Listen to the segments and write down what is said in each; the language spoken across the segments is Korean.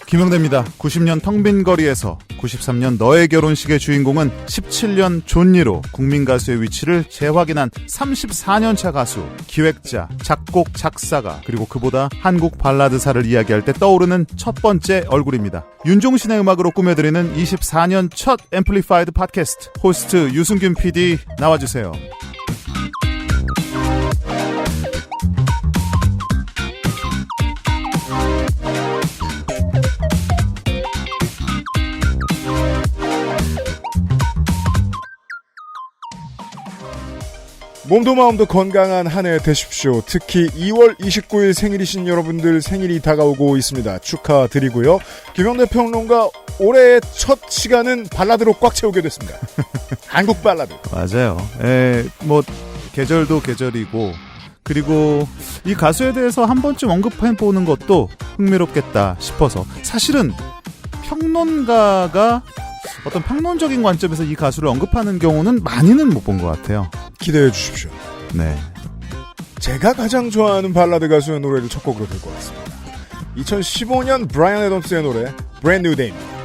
김영대입니다. 90년 텅 빈 거리에서 93년 너의 결혼식의 주인공은 17년 존니로 국민가수의 위치를 재확인한 34년차 가수, 기획자, 작곡, 작사가, 그리고 그보다 한국 발라드사를 이야기할 때 떠오르는 첫 번째 얼굴입니다. 윤종신의 음악으로 꾸며드리는 24년 첫 앰플리파이드 팟캐스트, 호스트 유승균 PD 나와주세요. 몸도 마음도 건강한 한 해 되십시오. 특히 2월 29일 생일이신 여러분들 생일이 다가오고 있습니다. 축하드리고요. 김영대 평론가 올해의 첫 시간은 발라드로 꽉 채우게 됐습니다. 한국 발라드. 맞아요. 계절도 계절이고, 그리고 이 가수에 대해서 한 번쯤 언급해보는 것도 흥미롭겠다 싶어서, 사실은 평론가가 어떤 평론적인 관점에서 이 가수를 언급하는 경우는 많이는 못 본 것 같아요. 기대해 주십시오. 네. 제가 가장 좋아하는 발라드 가수의 노래를 첫 곡으로 들고 왔습니다. 2015년 브라이언 애덤스의 노래 Brand New Day입니다.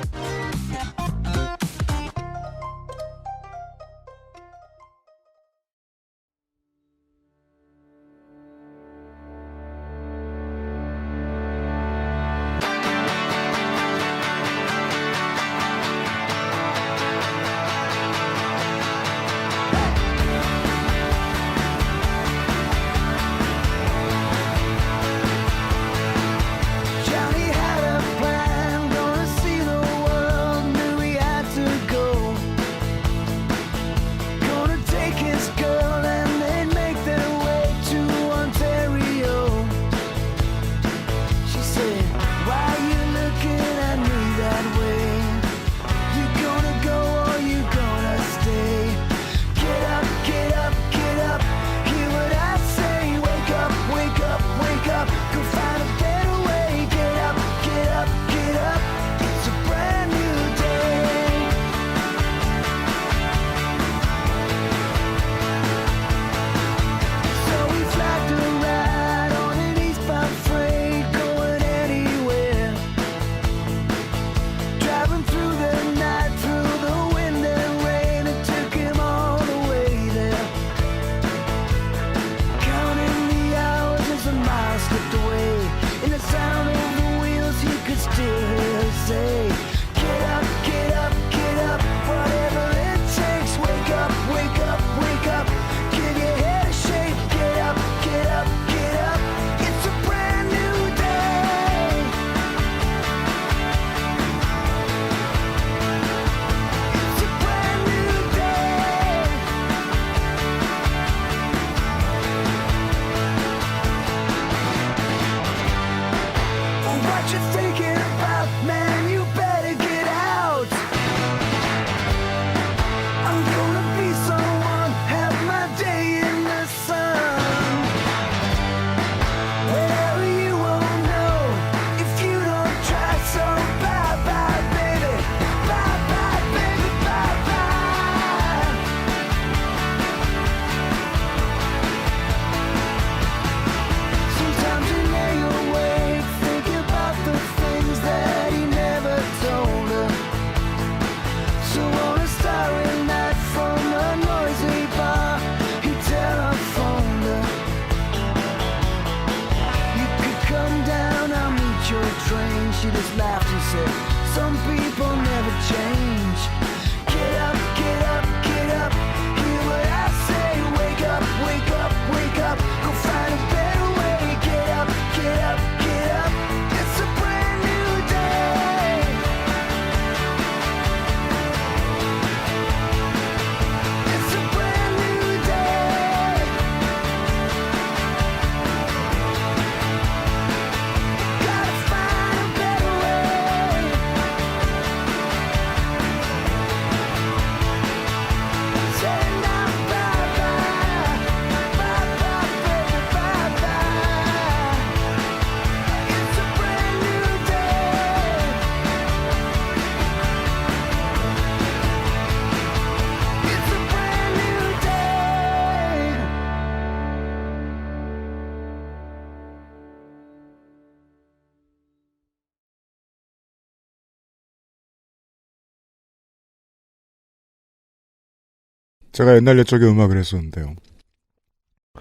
제가 옛날 옛적에 음악을 했었는데요.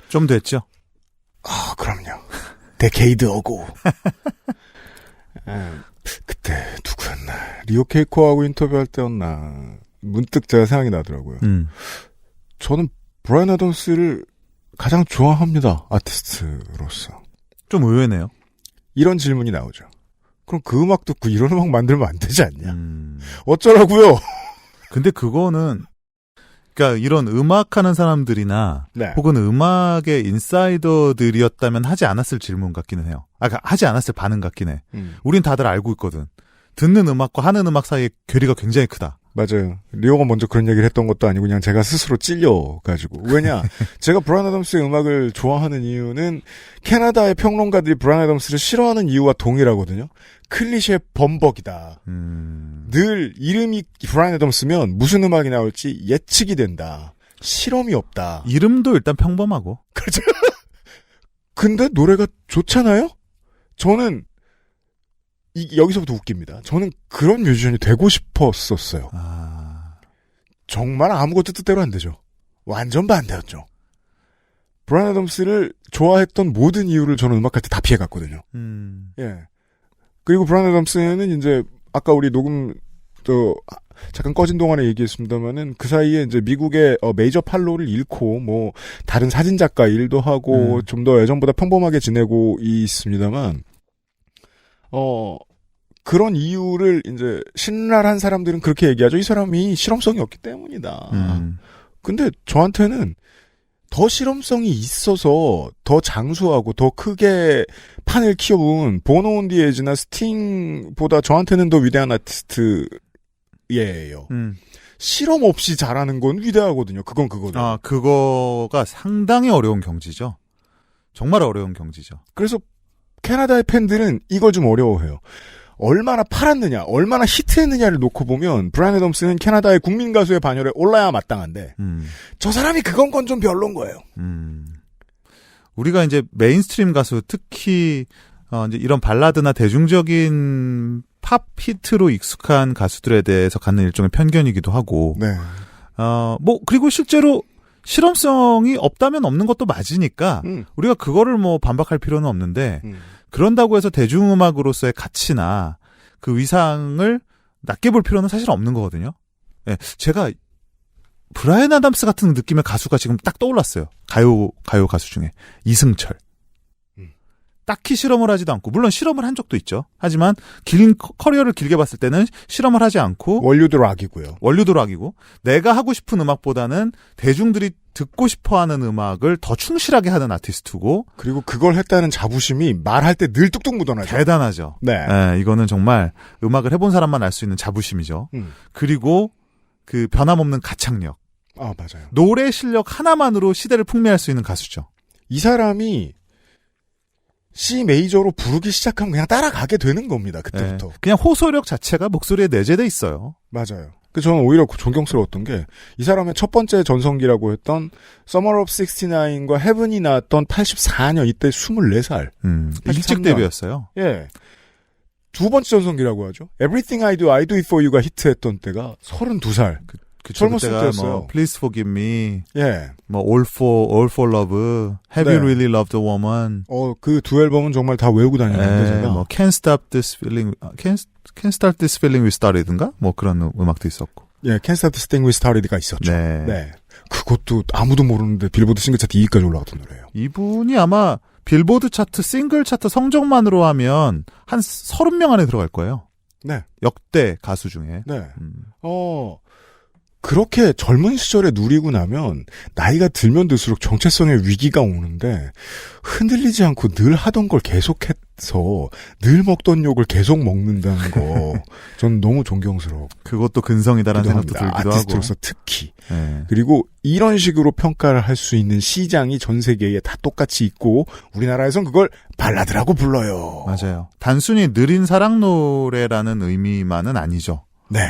좀 됐죠? 아, 그럼요. 데케이드 어고. 그때 누구였나. 리오 케이코하고 인터뷰할 때였나. 문득 제가 생각이 나더라고요. 저는 브라이언 애덤스를 가장 좋아합니다. 아티스트로서. 좀 의외네요. 이런 질문이 나오죠. 그럼 그 음악 듣고 이런 음악 만들면 안 되지 않냐? 어쩌라고요? 근데 그거는 그러니까 이런 음악하는 사람들이나 네. 혹은 음악의 인사이더들이었다면 하지 않았을 질문 같기는 해요. 하지 않았을 반응 같긴 해. 우린 다들 알고 있거든. 듣는 음악과 하는 음악 사이의 괴리가 굉장히 크다. 맞아요. 리오가 먼저 그런 얘기를 했던 것도 아니고 그냥 제가 스스로 찔려가지고. 왜냐? 제가 브라이언 애덤스의 음악을 좋아하는 이유는 캐나다의 평론가들이 브라이언 애덤스를 싫어하는 이유와 동일하거든요. 클리셰 범벅이다. 늘 이름이 브라이언 애덤스면 무슨 음악이 나올지 예측이 된다. 실험이 없다. 이름도 일단 평범하고. 그렇죠. 근데 노래가 좋잖아요? 저는 여기서부터 웃깁니다. 저는 그런 뮤지션이 되고 싶었었어요. 정말 아무것도 뜻대로 안 되죠. 완전 반대였죠. 브라이언 애덤스를 좋아했던 모든 이유를 저는 음악할 때 다 피해갔거든요. 예. 그리고 브라이언 애덤스는 이제 아까 우리 녹음 잠깐 꺼진 동안에 얘기했습니다만은 그 사이에 이제 미국의 메이저 팔로를 잃고 뭐 다른 사진 작가 일도 하고 좀 더 예전보다 평범하게 지내고 있습니다만 그런 이유를 이제 신랄한 사람들은 그렇게 얘기하죠. 이 사람이 실험성이 없기 때문이다. 근데 저한테는 더 실험성이 있어서 더 장수하고 더 크게 판을 키워본 보노 온 디 에지나 스팅보다 저한테는 더 위대한 아티스트예요. 실험 없이 잘하는 건 위대하거든요. 그건 그거죠. 아, 그거가 상당히 어려운 경지죠. 정말 어려운 경지죠. 그래서 캐나다의 팬들은 이걸 좀 어려워해요. 얼마나 팔았느냐, 얼마나 히트했느냐를 놓고 보면 브라이언 애덤스는 캐나다의 국민 가수의 반열에 올라야 마땅한데 저 사람이 그건 건 좀 별론 거예요. 우리가 이제 메인스트림 가수 특히 이제 이런 발라드나 대중적인 팝 히트로 익숙한 가수들에 대해서 갖는 일종의 편견이기도 하고. 네. 그리고 실제로 실험성이 없다면 없는 것도 맞으니까 우리가 그거를 뭐 반박할 필요는 없는데 그런다고 해서 대중음악으로서의 가치나 그 위상을 낮게 볼 필요는 사실 없는 거거든요. 예, 제가 브라이언 애덤스 같은 느낌의 가수가 지금 딱 떠올랐어요. 가요 가수 중에 이승철. 딱히 실험을 하지도 않고, 물론 실험을 한 적도 있죠. 하지만 긴 커리어를 길게 봤을 때는 실험을 하지 않고 원류도 락이고요. 원류도 락이고 내가 하고 싶은 음악보다는 대중들이 듣고 싶어하는 음악을 더 충실하게 하는 아티스트고, 그리고 그걸 했다는 자부심이 말할 때 늘 뚝뚝 묻어나죠. 대단하죠. 네. 이거는 정말 음악을 해본 사람만 알 수 있는 자부심이죠. 그리고 그 변함없는 가창력. 아, 맞아요. 노래 실력 하나만으로 시대를 풍미할 수 있는 가수죠. 이 사람이 C 메이저로 부르기 시작하면 그냥 따라가게 되는 겁니다. 그때부터. 네. 그냥 호소력 자체가 목소리에 내재돼 있어요. 맞아요. 그 저는 오히려 존경스러웠던 게 이 사람의 첫 번째 전성기라고 했던 Summer of 69과 Heaven이 나왔던 84년 이때 24살. 일찍 데뷔였어요. 예. 두 번째 전성기라고 하죠. Everything I Do It For You가 히트했던 때가 32살. 젊었을 때였어요. 뭐 Please Forgive Me, 예, 뭐 All for Love, Have You Really Loved a Woman. 그 두 앨범은 정말 다 외우고 다니는데 제가. 뭐 Can't Stop This Feeling, Can't Start This Feeling We Started인가? 뭐 그런 음악도 있었고. 예, Can't Stop This Thing We Started가 있었죠. 네. 네. 그것도 아무도 모르는데 빌보드 싱글 차트 2위까지 올라갔던 노래예요. 이분이 아마 빌보드 차트, 싱글 차트 성적만으로 하면 한 30명 안에 들어갈 거예요. 네. 역대 가수 중에. 네. 그렇게 젊은 시절에 누리고 나면 나이가 들면 들수록 정체성의 위기가 오는데 흔들리지 않고 늘 하던 걸 계속해서 늘 먹던 욕을 계속 먹는다는 거 저는 너무 존경스러워. 그것도 근성이다라는 생각도 들기도 하고. 아티스트로서 특히. 네. 그리고 이런 식으로 평가를 할 수 있는 시장이 전 세계에 다 똑같이 있고 우리나라에선 그걸 발라드라고 불러요. 맞아요. 단순히 느린 사랑 노래라는 의미만은 아니죠. 네.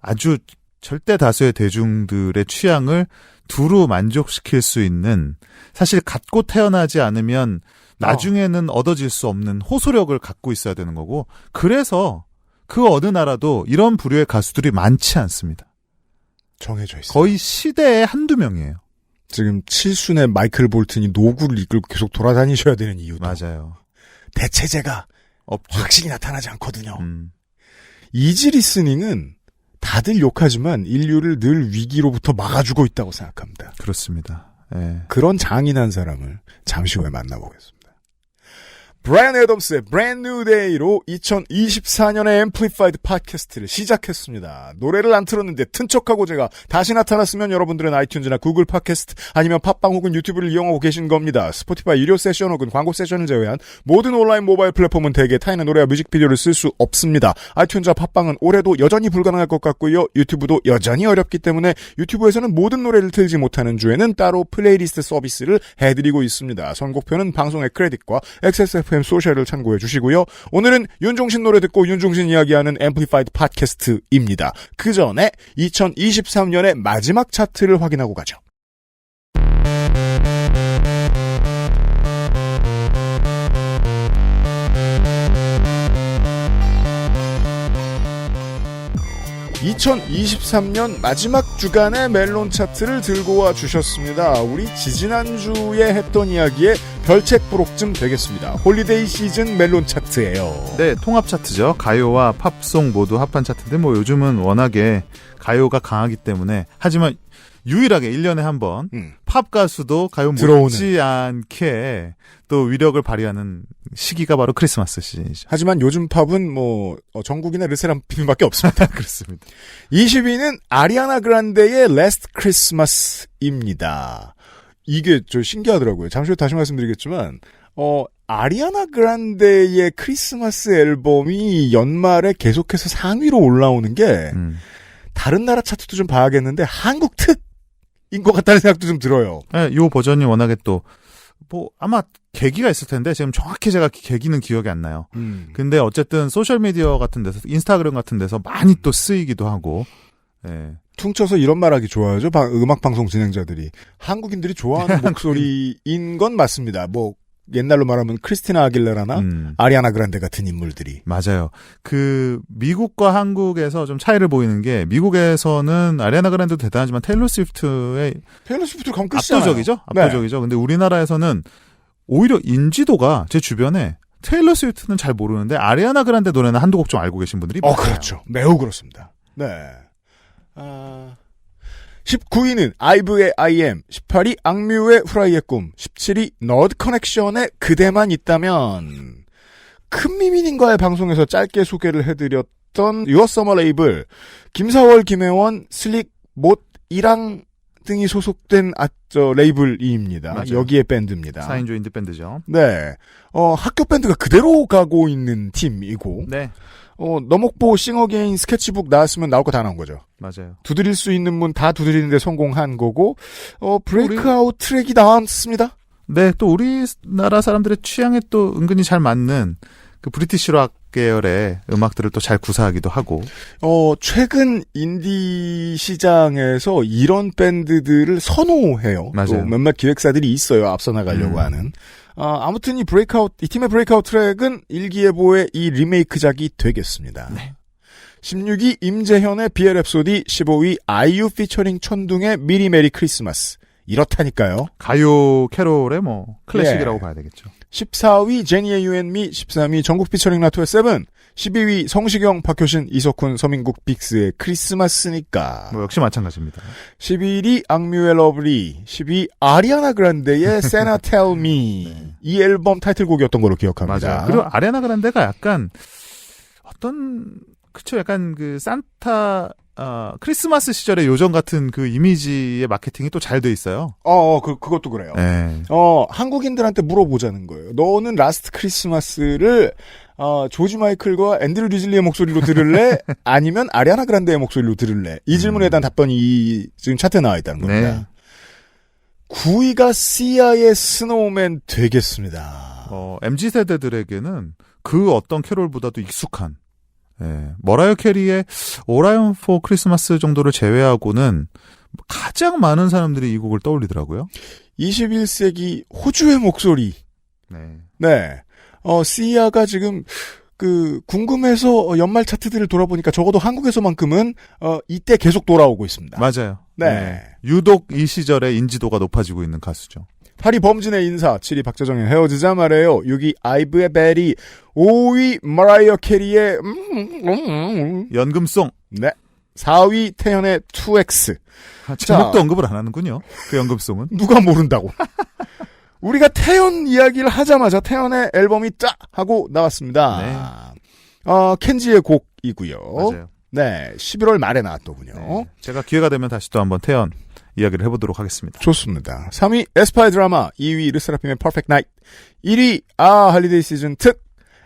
아주 절대 다수의 대중들의 취향을 두루 만족시킬 수 있는, 사실 갖고 태어나지 않으면 나중에는 얻어질 수 없는 호소력을 갖고 있어야 되는 거고, 그래서 그 어느 나라도 이런 부류의 가수들이 많지 않습니다. 정해져 있어요. 거의 시대에 한두 명이에요. 지금 7순의 마이클 볼튼이 노구를 이끌고 계속 돌아다니셔야 되는 이유도 맞아요. 대체제가 없죠. 확실히 나타나지 않거든요. 음. 이지 리스닝은 다들 욕하지만 인류를 늘 위기로부터 막아주고 있다고 생각합니다. 그렇습니다. 예. 그런 장인한 사람을 잠시 후에 만나보겠습니다. 브라이언 애덤스의 Brand New Day로 2024년의 앰플리파이드 팟캐스트를 시작했습니다. 노래를 안 틀었는데 튼 척하고 제가 다시 나타났으면 여러분들은 아이튠즈나 구글 팟캐스트 아니면 팟빵 혹은 유튜브를 이용하고 계신 겁니다. 스포티파이 유료 세션 혹은 광고 세션을 제외한 모든 온라인 모바일 플랫폼은 대개 타인의 노래와 뮤직비디오를 쓸 수 없습니다. 아이튠즈와 팟빵은 올해도 여전히 불가능할 것 같고요. 유튜브도 여전히 어렵기 때문에 유튜브에서는 모든 노래를 틀지 못하는 주에는 따로 플레이리스트 서비스를 해드리고 있습니다. 선곡표는 방송의 크레딧과 XSFM 소셜을 참고해 주시고요. 오늘은 윤종신 노래 듣고 윤종신 이야기하는 앰플리파이드 팟캐스트입니다. 그 전에 2023년의 마지막 차트를 확인하고 가죠. (2023년) 마지막 주간의 멜론 차트를 들고 와 주셨습니다. 우리 지지난주에 했던 이야기의 별책부록쯤 되겠습니다. 홀리데이 시즌 멜론 차트예요. 네, 통합 차트죠. 가요와 팝송 모두 합한 차트인데 뭐 요즘은 워낙에 가요가 강하기 때문에 하지만 유일하게 1년에 한 번 팝 가수도 가요 못지 않게 또 위력을 발휘하는 시기가 바로 크리스마스 시즌이죠. 하지만 요즘 팝은 정국이나 르세람핌밖에 없습니다. 그렇습니다. 20위는 아리아나 그란데의 Last Christmas입니다. 이게 좀 신기하더라고요. 잠시 후 다시 말씀드리겠지만 아리아나 그란데의 크리스마스 앨범이 연말에 계속해서 상위로 올라오는 게 다른 나라 차트도 좀 봐야겠는데 한국 특인 것 같다는 생각도 좀 들어요. 네, 이 버전이 워낙에 또 아마 계기가 있을 텐데 지금 정확히 제가 계기는 기억이 안 나요. 근데 어쨌든 소셜미디어 같은 데서 인스타그램 같은 데서 많이 또 쓰이기도 하고. 네. 퉁쳐서 이런 말하기 좋아하죠. 음악방송 진행자들이. 한국인들이 좋아하는 목소리인 건 맞습니다. 옛날로 말하면 크리스티나 아길레라나 아리아나 그란데 같은 인물들이. 맞아요. 미국과 한국에서 좀 차이를 보이는 게 미국에서는 아리아나 그란데도 대단하지만 테일러 스위프트의 압도적이죠. 압도적이죠. 네. 근데 우리나라에서는 오히려 인지도가 제 주변에 테일러 스위프트는 잘 모르는데 아리아나 그란데 노래는 한두 곡 좀 알고 계신 분들이 많아요. 그렇죠. 매우 그렇습니다. 네. 19위는 아이브의 I.am, 18위 악뮤의 후라이의 꿈, 17위 너드 커넥션의 그대만 있다면. 큰미미님과의 방송에서 짧게 소개를 해드렸던 유어서머 레이블, 김사월, 김혜원, 슬릭, 못, 이랑 등이 소속된 레이블입니다. 맞아요. 여기에 밴드입니다. 4인조 인디 밴드죠. 네. 학교 밴드가 그대로 가고 있는 팀이고. 네. 너목보 싱어게인 스케치북 나왔으면 나올 거 다 나온 거죠. 맞아요. 두드릴 수 있는 문 다 두드리는데 성공한 거고, 브레이크아웃 트랙이 나왔습니다. 네, 또 우리나라 사람들의 취향에 또 은근히 잘 맞는 그 브리티시 락 계열의 음악들을 또 잘 구사하기도 하고. 최근 인디 시장에서 이런 밴드들을 선호해요. 맞아요. 몇몇 기획사들이 있어요. 앞서 나가려고 하는. 아무튼 이 팀의 브레이크아웃 트랙은 일기예보의 이 리메이크작이 되겠습니다. 네. 16위 임재현의 비엘 랩소디, 15위 아이유 피처링 천둥의 미리 메리 크리스마스. 이렇다니까요. 가요 캐롤의 클래식이라고 봐야 되겠죠. 14위 제니의 유앤미, 13위 전국 피처링 라토의 세븐, 12위 성시경, 박효신, 이석훈, 서민국 빅스의 크리스마스니까. 역시 마찬가지입니다. 11위 악뮤의 러블리, 12위 아리아나 그란데의 Santa Tell Me. 네. 이 앨범 타이틀곡이었던 걸로 기억합니다. 맞아요. 그리고 아리아나 그란데가 약간 약간 산타 크리스마스 시절의 요정 같은 그 이미지의 마케팅이 또 잘 돼 있어요. 그것도 그래요. 네. 한국인들한테 물어보자는 거예요. 너는 라스트 크리스마스를 조지 마이클과 앤드류 리즐리의 목소리로 들을래? 아니면 아리아나 그란데의 목소리로 들을래? 이 질문에 대한 답변이 지금 차트에 나와 있다는 겁니다. 네. 9위가 시아의 스노우맨 되겠습니다. MZ세대들에게는 그 어떤 캐롤보다도 익숙한 머라이어 캐리의 오라이언 포 크리스마스 정도를 제외하고는 가장 많은 사람들이 이 곡을 떠올리더라고요. 21세기 호주의 목소리. 네. 네. 시아가 지금 궁금해서 연말 차트들을 돌아보니까 적어도 한국에서만큼은 이때 계속 돌아오고 있습니다. 맞아요. 네. 유독 이 시절에 인지도가 높아지고 있는 가수죠. 8위 범진의 인사, 7위 박재정의 헤어지자 말해요, 6위 아이브의 베리, 5위 마라이어 캐리의 연금송. 네. 4위 태연의 2X. 제목도 언급을 안 하는군요. 그 연금송은. 누가 모른다고. 우리가 태연 이야기를 하자마자 태연의 앨범이 짜! 하고 나왔습니다. 네. 켄지의 곡이고요. 맞아요. 네. 11월 말에 나왔더군요. 네. 제가 기회가 되면 다시 또 한번 태연 이야기를 해보도록 하겠습니다. 좋습니다. 3위 에스파의 드라마, 2위 르세라핌의 퍼펙트 나이트, 1위 할리데이 시즌 특,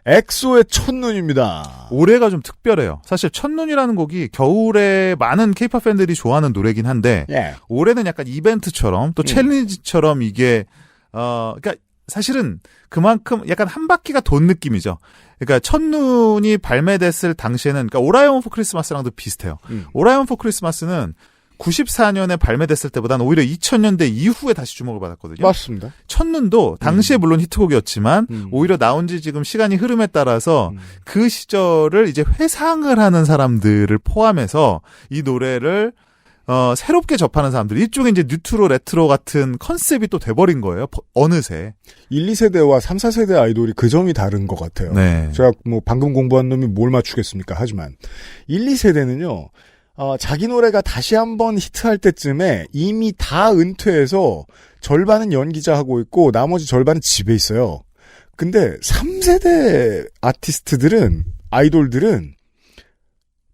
엑소의 첫눈입니다. 올해가 좀 특별해요. 사실 첫눈이라는 곡이 겨울에 많은 케이팝 팬들이 좋아하는 노래긴 한데 예. 올해는 약간 이벤트처럼 또 챌린지처럼 이게 그러니까 사실은 그만큼 약간 한 바퀴가 돈 느낌이죠. 그러니까 첫눈이 발매됐을 당시에는 그러니까 오라이온 포 크리스마스랑도 비슷해요. 오라이온 포 크리스마스는 94년에 발매됐을 때보다는 오히려 2000년대 이후에 다시 주목을 받았거든요. 맞습니다. 첫눈도 당시에 물론 히트곡이었지만 오히려 나온 지 지금 시간이 흐름에 따라서 그 시절을 이제 회상을 하는 사람들을 포함해서 이 노래를 새롭게 접하는 사람들, 일종의 이제 뉴트로 레트로 같은 컨셉이 또 돼버린 거예요. 어느새. 1, 2세대와 3, 4세대 아이돌이 그 점이 다른 것 같아요. 네. 제가 방금 공부한 놈이 뭘 맞추겠습니까? 하지만 1, 2세대는요. 자기 노래가 다시 한번 히트할 때쯤에 이미 다 은퇴해서 절반은 연기자 하고 있고 나머지 절반은 집에 있어요. 근데 3세대 아이돌들은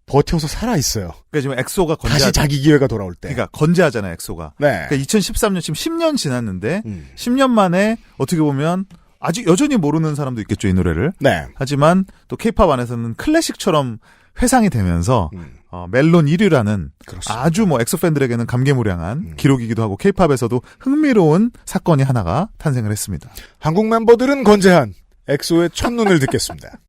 버텨서 살아있어요. 그러니까 지금 엑소가 다시 자기 기회가 돌아올 때. 그러니까 건재하잖아요, 엑소가. 네. 그러니까 2013년, 지금 10년 지났는데 10년 만에 어떻게 보면 아직 여전히 모르는 사람도 있겠죠, 이 노래를. 네. 하지만 또 케이팝 안에서는 클래식처럼 회상이 되면서 멜론 1위라는 그렇습니다. 아주 엑소 팬들에게는 감개무량한 기록이기도 하고 케이팝에서도 흥미로운 사건이 하나가 탄생을 했습니다. 한국 멤버들은 건재한 엑소의 첫눈을 듣겠습니다.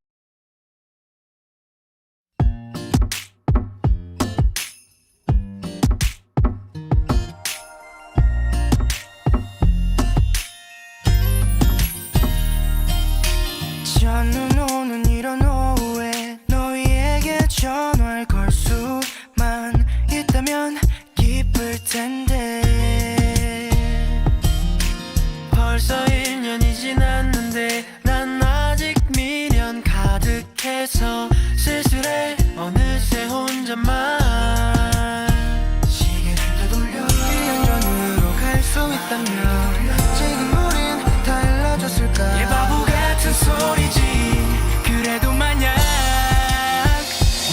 첫눈 오는 이런 오후에 너희에게 전화를 걸 수만 있다면 기쁠 텐데 벌써 1년이 지났는데 난 아직 미련 가득해서 쓸쓸해 어느새 혼자만 시계를 되돌려 1년 전으로 갈 수 있다면 지금 우린 달라졌을까 얘 바보 같은 소리지 그래도 만약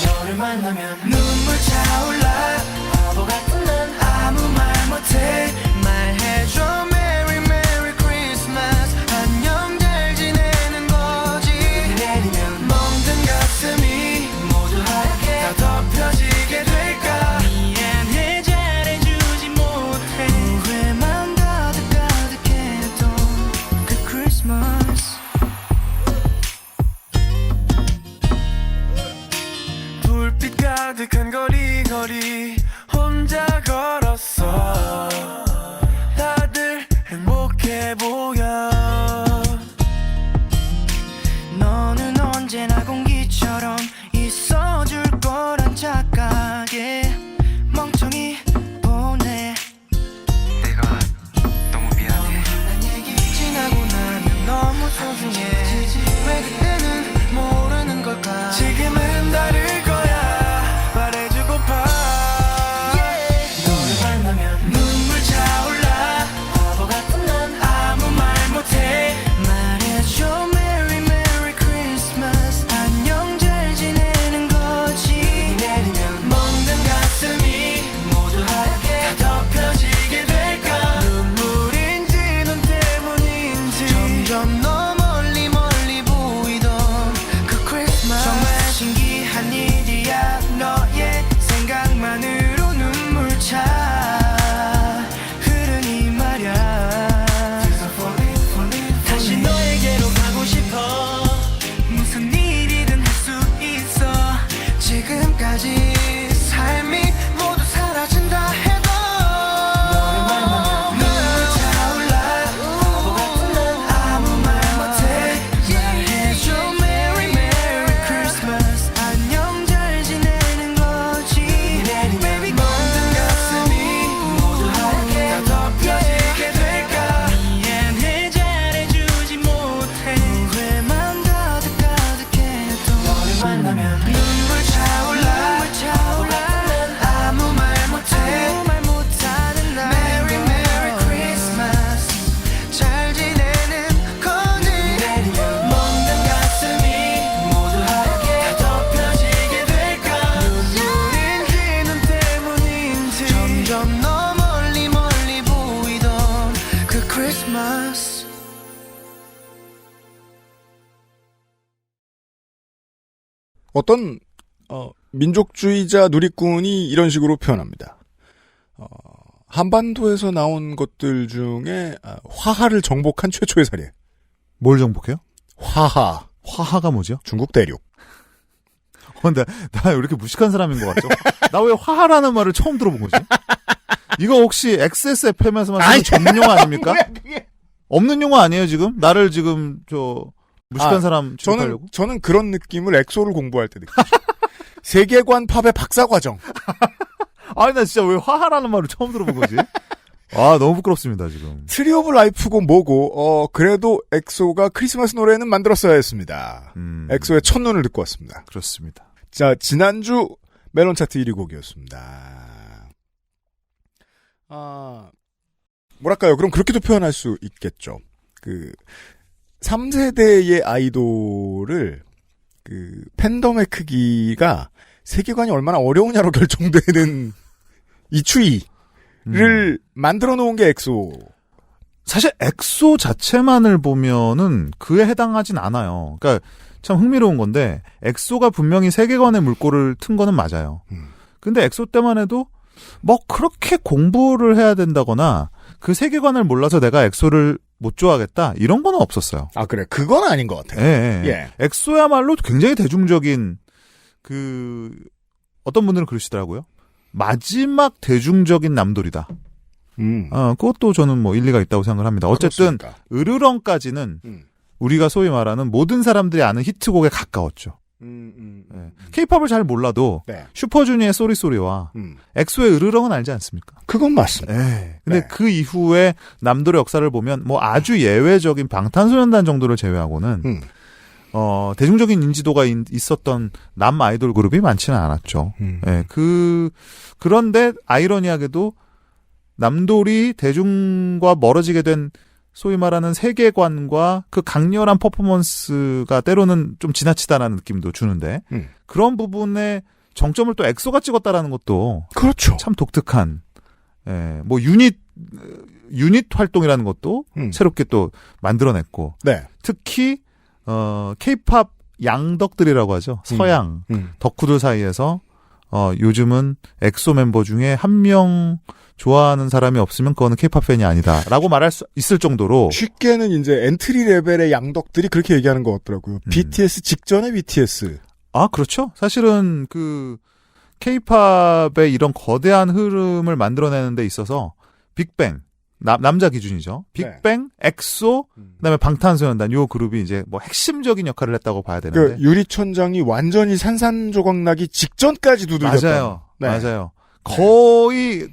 너를 만나면 눈물 차올라 바보 같은 난 아무 말 못해 말해줘 Merry Merry Christmas 안녕 잘 지내는 거지 내리면 멍든 가슴이 모두 하얗게 다 덮여지게 될까 미안해 잘해주지 못해 후회만 가득한 크리스마스. 어떤 민족주의자 누리꾼이 이런 식으로 표현합니다. 한반도에서 나온 것들 중에 화하를 정복한 최초의 사례. 뭘 정복해요? 화하. 화하가 뭐죠? 중국 대륙. 나 왜 이렇게 무식한 사람인 것 같죠? 나 왜 화하라는 말을 처음 들어본 거지? 이거 혹시 XSFM에서만 쓰는 전문용어 아닙니까? 없는 용어 아니에요, 지금? 나를 지금, 무식한 사람 취급하려고? 저는 그런 느낌을 엑소를 공부할 때 느꼈죠. 세계관 팝의 박사과정. 아니, 나 진짜 왜 화하라는 말을 처음 들어본 거지? 아, 너무 부끄럽습니다, 지금. 트리 오브 라이프고 뭐고, 그래도 엑소가 크리스마스 노래는 만들었어야 했습니다. 엑소의 첫눈을 듣고 왔습니다. 그렇습니다. 자, 지난주 멜론 차트 1위 곡이었습니다. 뭐랄까요? 그럼 그렇게도 표현할 수 있겠죠. 3세대의 아이돌을, 팬덤의 크기가 세계관이 얼마나 어려우냐로 결정되는 이 추이를 만들어 놓은 게 엑소. 사실 엑소 자체만을 보면은 그에 해당하진 않아요. 그러니까 참 흥미로운 건데 엑소가 분명히 세계관의 물꼬를 튼 거는 맞아요. 근데 엑소 때만 해도 뭐 그렇게 공부를 해야 된다거나 그 세계관을 몰라서 내가 엑소를 못 좋아하겠다 이런 거는 없었어요. 아 그래 그건 아닌 것 같아요. 예. 엑소야말로 굉장히 대중적인 어떤 분들은 그러시더라고요. 마지막 대중적인 남돌이다. 그것도 저는 뭐 일리가 있다고 생각을 합니다. 어쨌든 그렇습니까? 으르렁까지는 우리가 소위 말하는 모든 사람들이 아는 히트곡에 가까웠죠. K-팝을 잘 몰라도 네. 슈퍼주니어의 쏘리쏘리와 엑소의 으르렁은 알지 않습니까? 그건 맞습니다. 근데 네. 그 이후에 남돌의 역사를 보면 뭐 아주 예외적인 방탄소년단 정도를 제외하고는 대중적인 인지도가 있었던 남 아이돌 그룹이 많지는 않았죠. 그런데 아이러니하게도 남돌이 대중과 멀어지게 된 소위 말하는 세계관과 그 강렬한 퍼포먼스가 때로는 좀 지나치다라는 느낌도 주는데 그런 부분에 정점을 또 엑소가 찍었다라는 것도 그렇죠. 참 독특한 뭐 유닛 활동이라는 것도 새롭게 또 만들어냈고 네. 특히 K-팝 양덕들이라고 하죠. 서양 덕후들 사이에서 요즘은 엑소 멤버 중에 한 명 좋아하는 사람이 없으면 그거는 K-팝 팬이 아니다라고 말할 수 있을 정도로 쉽게는 이제 엔트리 레벨의 양덕들이 그렇게 얘기하는 것 같더라고요. BTS 직전의 BTS. 아 그렇죠. 사실은 K-팝의 이런 거대한 흐름을 만들어내는 데 있어서 빅뱅 남자 기준이죠. 빅뱅, 엑소, 그다음에 방탄소년단 요 그룹이 이제 뭐 핵심적인 역할을 했다를 봐야 되는데 유리천장이 완전히 산산조각나기 직전까지 두들겼다. 맞아요. 거의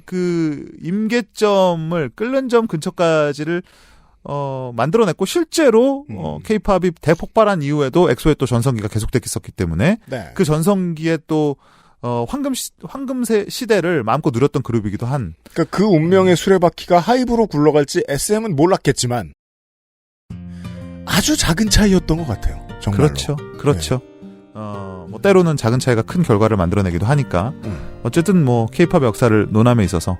임계점을 끓는 점 근처까지를 만들어냈고 실제로 K-팝이 대폭발한 이후에도 엑소의 또 전성기가 계속됐었기 때문에 그 전성기에 또 황금세 시대를 마음껏 누렸던 그룹이기도 한. 그러니까 그 운명의 수레바퀴가 하이브로 굴러갈지 SM은 몰랐겠지만 아주 작은 차이였던 것 같아요. 정말로. 그렇죠. 뭐 때로는 작은 차이가 큰 결과를 만들어내기도 하니까. 어쨌든 뭐 K-팝 역사를 논함에 있어서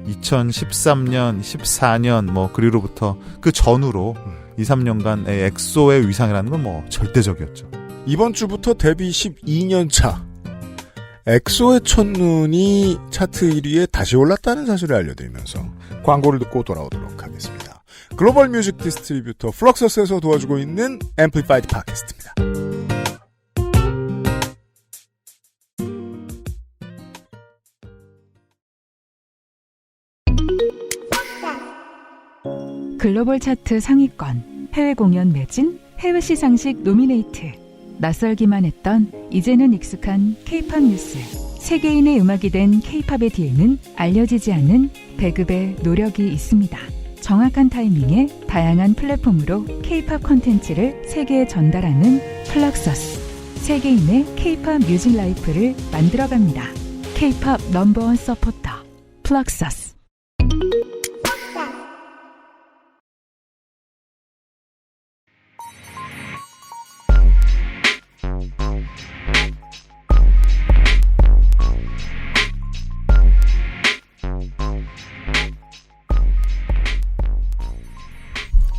2013년, 14년 뭐 그리로부터 그 전후로 2, 3년간의 엑소의 위상이라는 건 뭐 절대적이었죠. 이번 주부터 데뷔 12년 차 엑소의 첫눈이 차트 1위에 다시 올랐다는 사실을 알려드리면서 광고를 듣고 돌아오도록 하겠습니다. 글로벌 뮤직 디스트리뷰터 플럭서스에서 도와주고 있는 앰플리파이드 팟캐스트입니다. 글로벌 차트 상위권, 해외 공연 매진, 해외 시상식 노미네이트. 낯설기만 했던 이제는 익숙한 K-팝 뉴스. 세계인의 음악이 된 K-팝의 뒤에는 알려지지 않은 배급의 노력이 있습니다. 정확한 타이밍에 다양한 플랫폼으로 K-팝 콘텐츠를 세계에 전달하는 플럭서스. 세계인의 K-팝 뮤직 라이프를 만들어갑니다. K-팝 넘버원 서포터 플럭서스.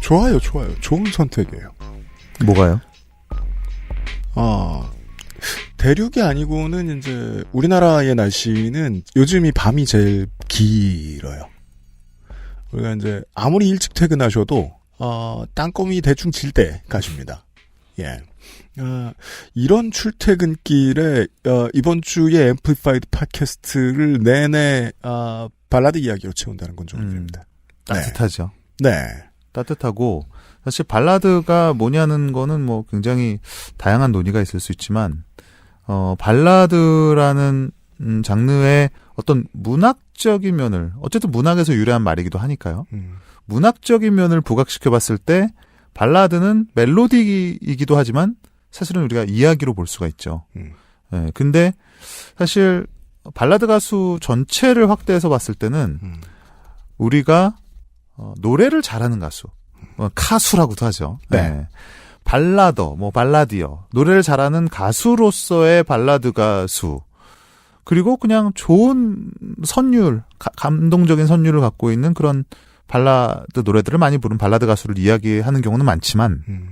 좋아요. 좋은 선택이에요. 뭐가요? 대륙이 아니고는 이제 우리나라의 날씨는 요즘이 밤이 제일 길어요. 우리가 이제 아무리 일찍 퇴근하셔도 땅거미 대충 질 때 가십니다. 예. 이런 출퇴근길에 이번 주에 앰플리파이드 팟캐스트를 내내 발라드 이야기로 채운다는 건 좀 의미입니다. 따뜻하죠. 네. 따뜻하고 사실 발라드가 뭐냐는 거는 뭐 굉장히 다양한 논의가 있을 수 있지만 발라드라는 장르의 어떤 문학적인 면을 어쨌든 문학에서 유래한 말이기도 하니까요. 문학적인 면을 부각시켜 봤을 때 발라드는 멜로디이기도 하지만 사실은 우리가 이야기로 볼 수가 있죠. 예, 근데 사실 발라드 가수 전체를 확대해서 봤을 때는 우리가 노래를 잘하는 가수, 카수라고도 하죠. 네. 예. 발라더, 발라디어, 노래를 잘하는 가수로서의 발라드 가수, 그리고 그냥 좋은 선율, 감동적인 선율을 갖고 있는 그런 발라드 노래들을 많이 부른 발라드 가수를 이야기하는 경우는 많지만,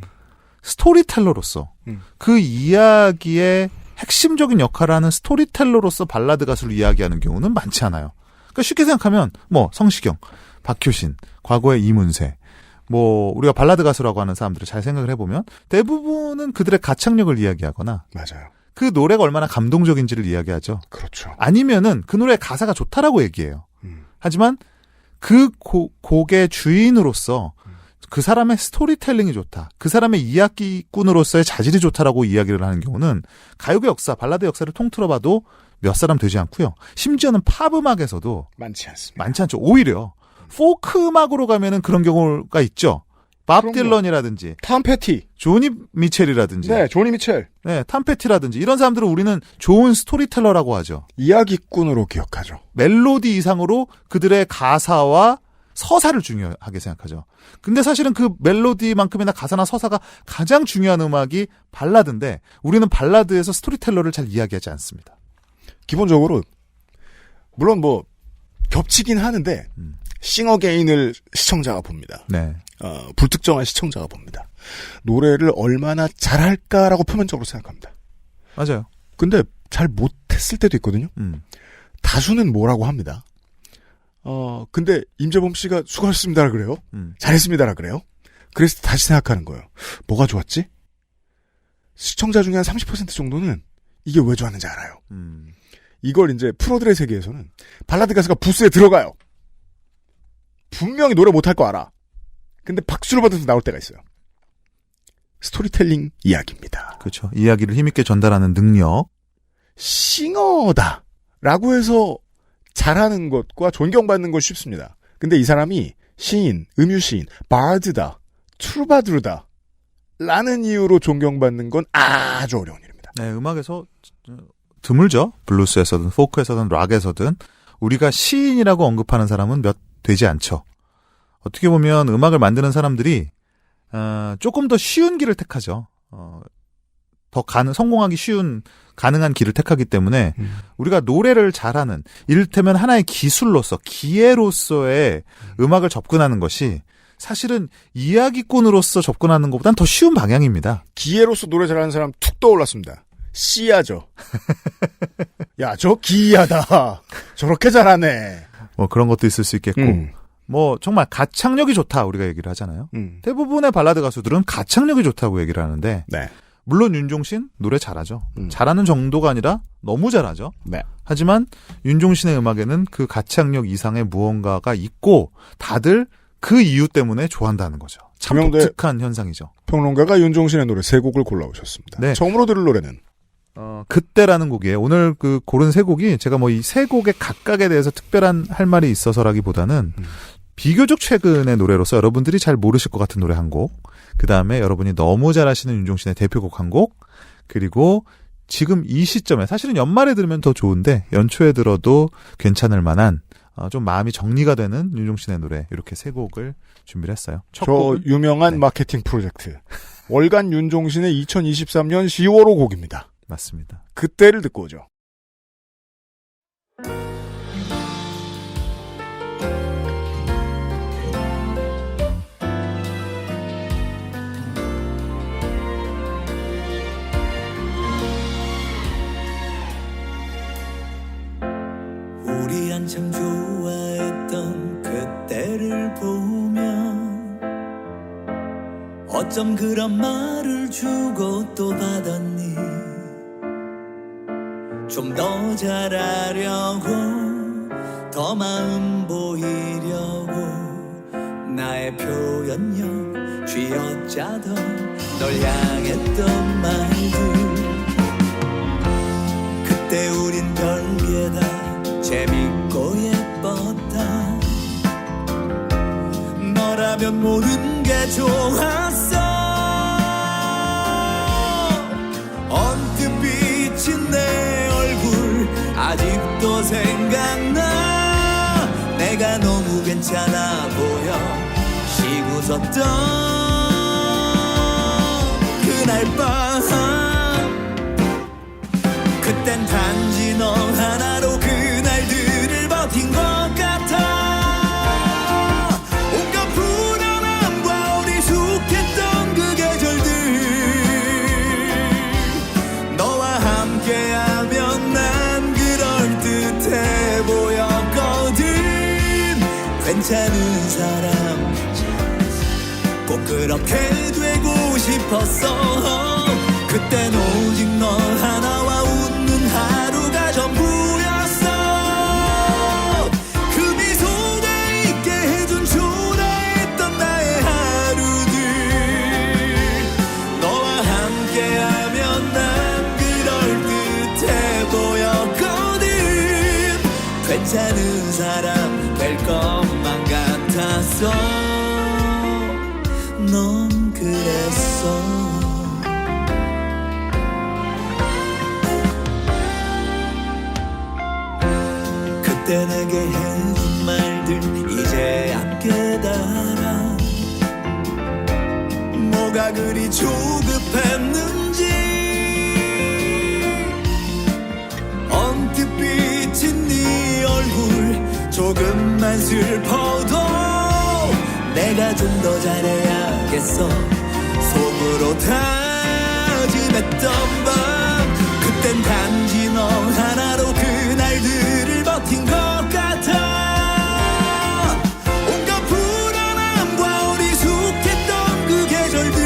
스토리텔러로서, 그 이야기의 핵심적인 역할을 하는 스토리텔러로서 발라드 가수를 이야기하는 경우는 많지 않아요. 그러니까 쉽게 생각하면, 성시경, 박효신, 과거의 이문세, 우리가 발라드 가수라고 하는 사람들을 잘 생각을 해보면 대부분은 그들의 가창력을 이야기하거나 맞아요. 그 노래가 얼마나 감동적인지를 이야기하죠. 그렇죠. 아니면은 그 노래의 가사가 좋다라고 얘기해요. 하지만 그 곡의 주인으로서 그 사람의 스토리텔링이 좋다. 그 사람의 이야기꾼으로서의 자질이 좋다라고 이야기를 하는 경우는 가요계 역사, 발라드 역사를 통틀어 봐도 몇 사람 되지 않고요. 심지어는 팝 음악에서도 많지 않습니다. 많지 않죠. 오히려 포크 음악으로 가면은 그런 경우가 있죠. 밥 그럼요. 딜런이라든지 탐 패티. 조니 미첼이라든지 네, 조니 미첼. 네, 탐 패티라든지 이런 사람들을 우리는 좋은 스토리텔러라고 하죠. 이야기꾼으로 기억하죠. 멜로디 이상으로 그들의 가사와 서사를 중요하게 생각하죠. 근데 사실은 그 멜로디만큼이나 가사나 서사가 가장 중요한 음악이 발라드인데 우리는 발라드에서 스토리텔러를 잘 이야기하지 않습니다. 기본적으로 물론 겹치긴 하는데 싱어게인을 시청자가 봅니다. 네. 불특정한 시청자가 봅니다. 노래를 얼마나 잘할까라고 표면적으로 생각합니다. 맞아요. 근데 잘 못했을 때도 있거든요. 다수는 뭐라고 합니다. 근데 임재범 씨가 수고하셨습니다라 그래요. 잘했습니다라 그래요. 그래서 다시 생각하는 거예요. 뭐가 좋았지? 시청자 중에 한 30% 정도는 이게 왜 좋았는지 알아요. 이걸 이제 프로들의 세계에서는 발라드 가수가 부스에 들어가요. 분명히 노래 못할 거 알아. 근데 박수를 받아서 나올 때가 있어요. 스토리텔링 이야기입니다. 그렇죠. 이야기를 힘있게 전달하는 능력. 싱어다 라고 해서 잘하는 것과 존경받는 건 쉽습니다. 근데 이 사람이 시인, 음유시인, 바드다, 트루바두르다 라는 이유로 존경받는 건 아주 어려운 일입니다. 네, 음악에서 드물죠. 블루스에서든 포크에서든 락에서든 우리가 시인이라고 언급하는 사람은 몇 되지 않죠. 어떻게 보면 음악을 만드는 사람들이 조금 더 쉬운 길을 택하죠. 더 성공하기 쉬운 가능한 길을 택하기 때문에 우리가 노래를 잘하는 이를테면 하나의 기술로서 기회로서의 음악을 접근하는 것이 사실은 이야기꾼으로서 접근하는 것보단 더 쉬운 방향입니다. 기회로서 노래 잘하는 사람 툭 떠올랐습니다. 씨야죠. 야, 저 기이하다. 저렇게 잘하네. 그런 것도 있을 수 있겠고 정말 가창력이 좋다 우리가 얘기를 하잖아요. 대부분의 발라드 가수들은 가창력이 좋다고 얘기를 하는데 네. 물론 윤종신 노래 잘하죠. 잘하는 정도가 아니라 너무 잘하죠. 네. 하지만 윤종신의 음악에는 그 가창력 이상의 무언가가 있고 다들 그 이유 때문에 좋아한다는 거죠. 참 독특한 현상이죠. 평론가가 윤종신의 노래 3곡을 골라오셨습니다. 네. 처음으로 들을 노래는 그때라는 곡이에요. 오늘 고른 3곡이 제가 이 3곡의 각각에 대해서 특별한 할 말이 있어서라기보다는 비교적 최근의 노래로서 여러분들이 잘 모르실 것 같은 노래 한 곡, 그 다음에 여러분이 너무 잘 아시는 윤종신의 대표곡 한 곡, 그리고 지금 이 시점에 사실은 연말에 들으면 더 좋은데 연초에 들어도 괜찮을 만한 좀 마음이 정리가 되는 윤종신의 노래 이렇게 3곡을 준비를 했어요. 첫 곡은 유명한 마케팅 프로젝트 월간 윤종신의 2023년 10월호 곡입니다. 맞습니다. 그때를 듣고 오죠. 어쩜 그런 말을 주고 또 받았니. 좀 더 잘하려고 더 마음 보이려고 나의 표현력 쥐어짜던 널 향했던 말들. 그때 우린 별게 다 재밌고 예뻤다. 너라면 모든 게 좋았어. 언뜻 비친 내 얼굴 아직도 생각나. 내가 너무 괜찮아 보여 쉬고 웃었던 그날 밤. 그땐 단지 너 하나로 그날들을 버틴 것 같아. 온갖 불안함과 어리숙했던 그 계절들. 너와 함께하면 난 그럴듯해 보였거든. 괜찮은 사람 꼭 그렇게 되고 싶었어. 그땐 오직 너 하나와 웃는 하루가 전부였어. 그 미소가 있게 해준 초라했던 나의 하루들. 너와 함께하면 난 그럴듯해 보였거든. 괜찮은 사람 될 것만 같았어. 넌 그랬어. 그때 내게 해준 말들 이제야 깨달아. 뭐가 그리 조급했는지. 언뜻 비친 네 얼굴 조금만 슬퍼도 내가 좀 더 잘해야겠어. 속으로 다짐했던 밤. 그땐 단지 너 하나로 그날들을 버틴 것 같아. 온갖 불안함과 어리숙했던 그 계절들.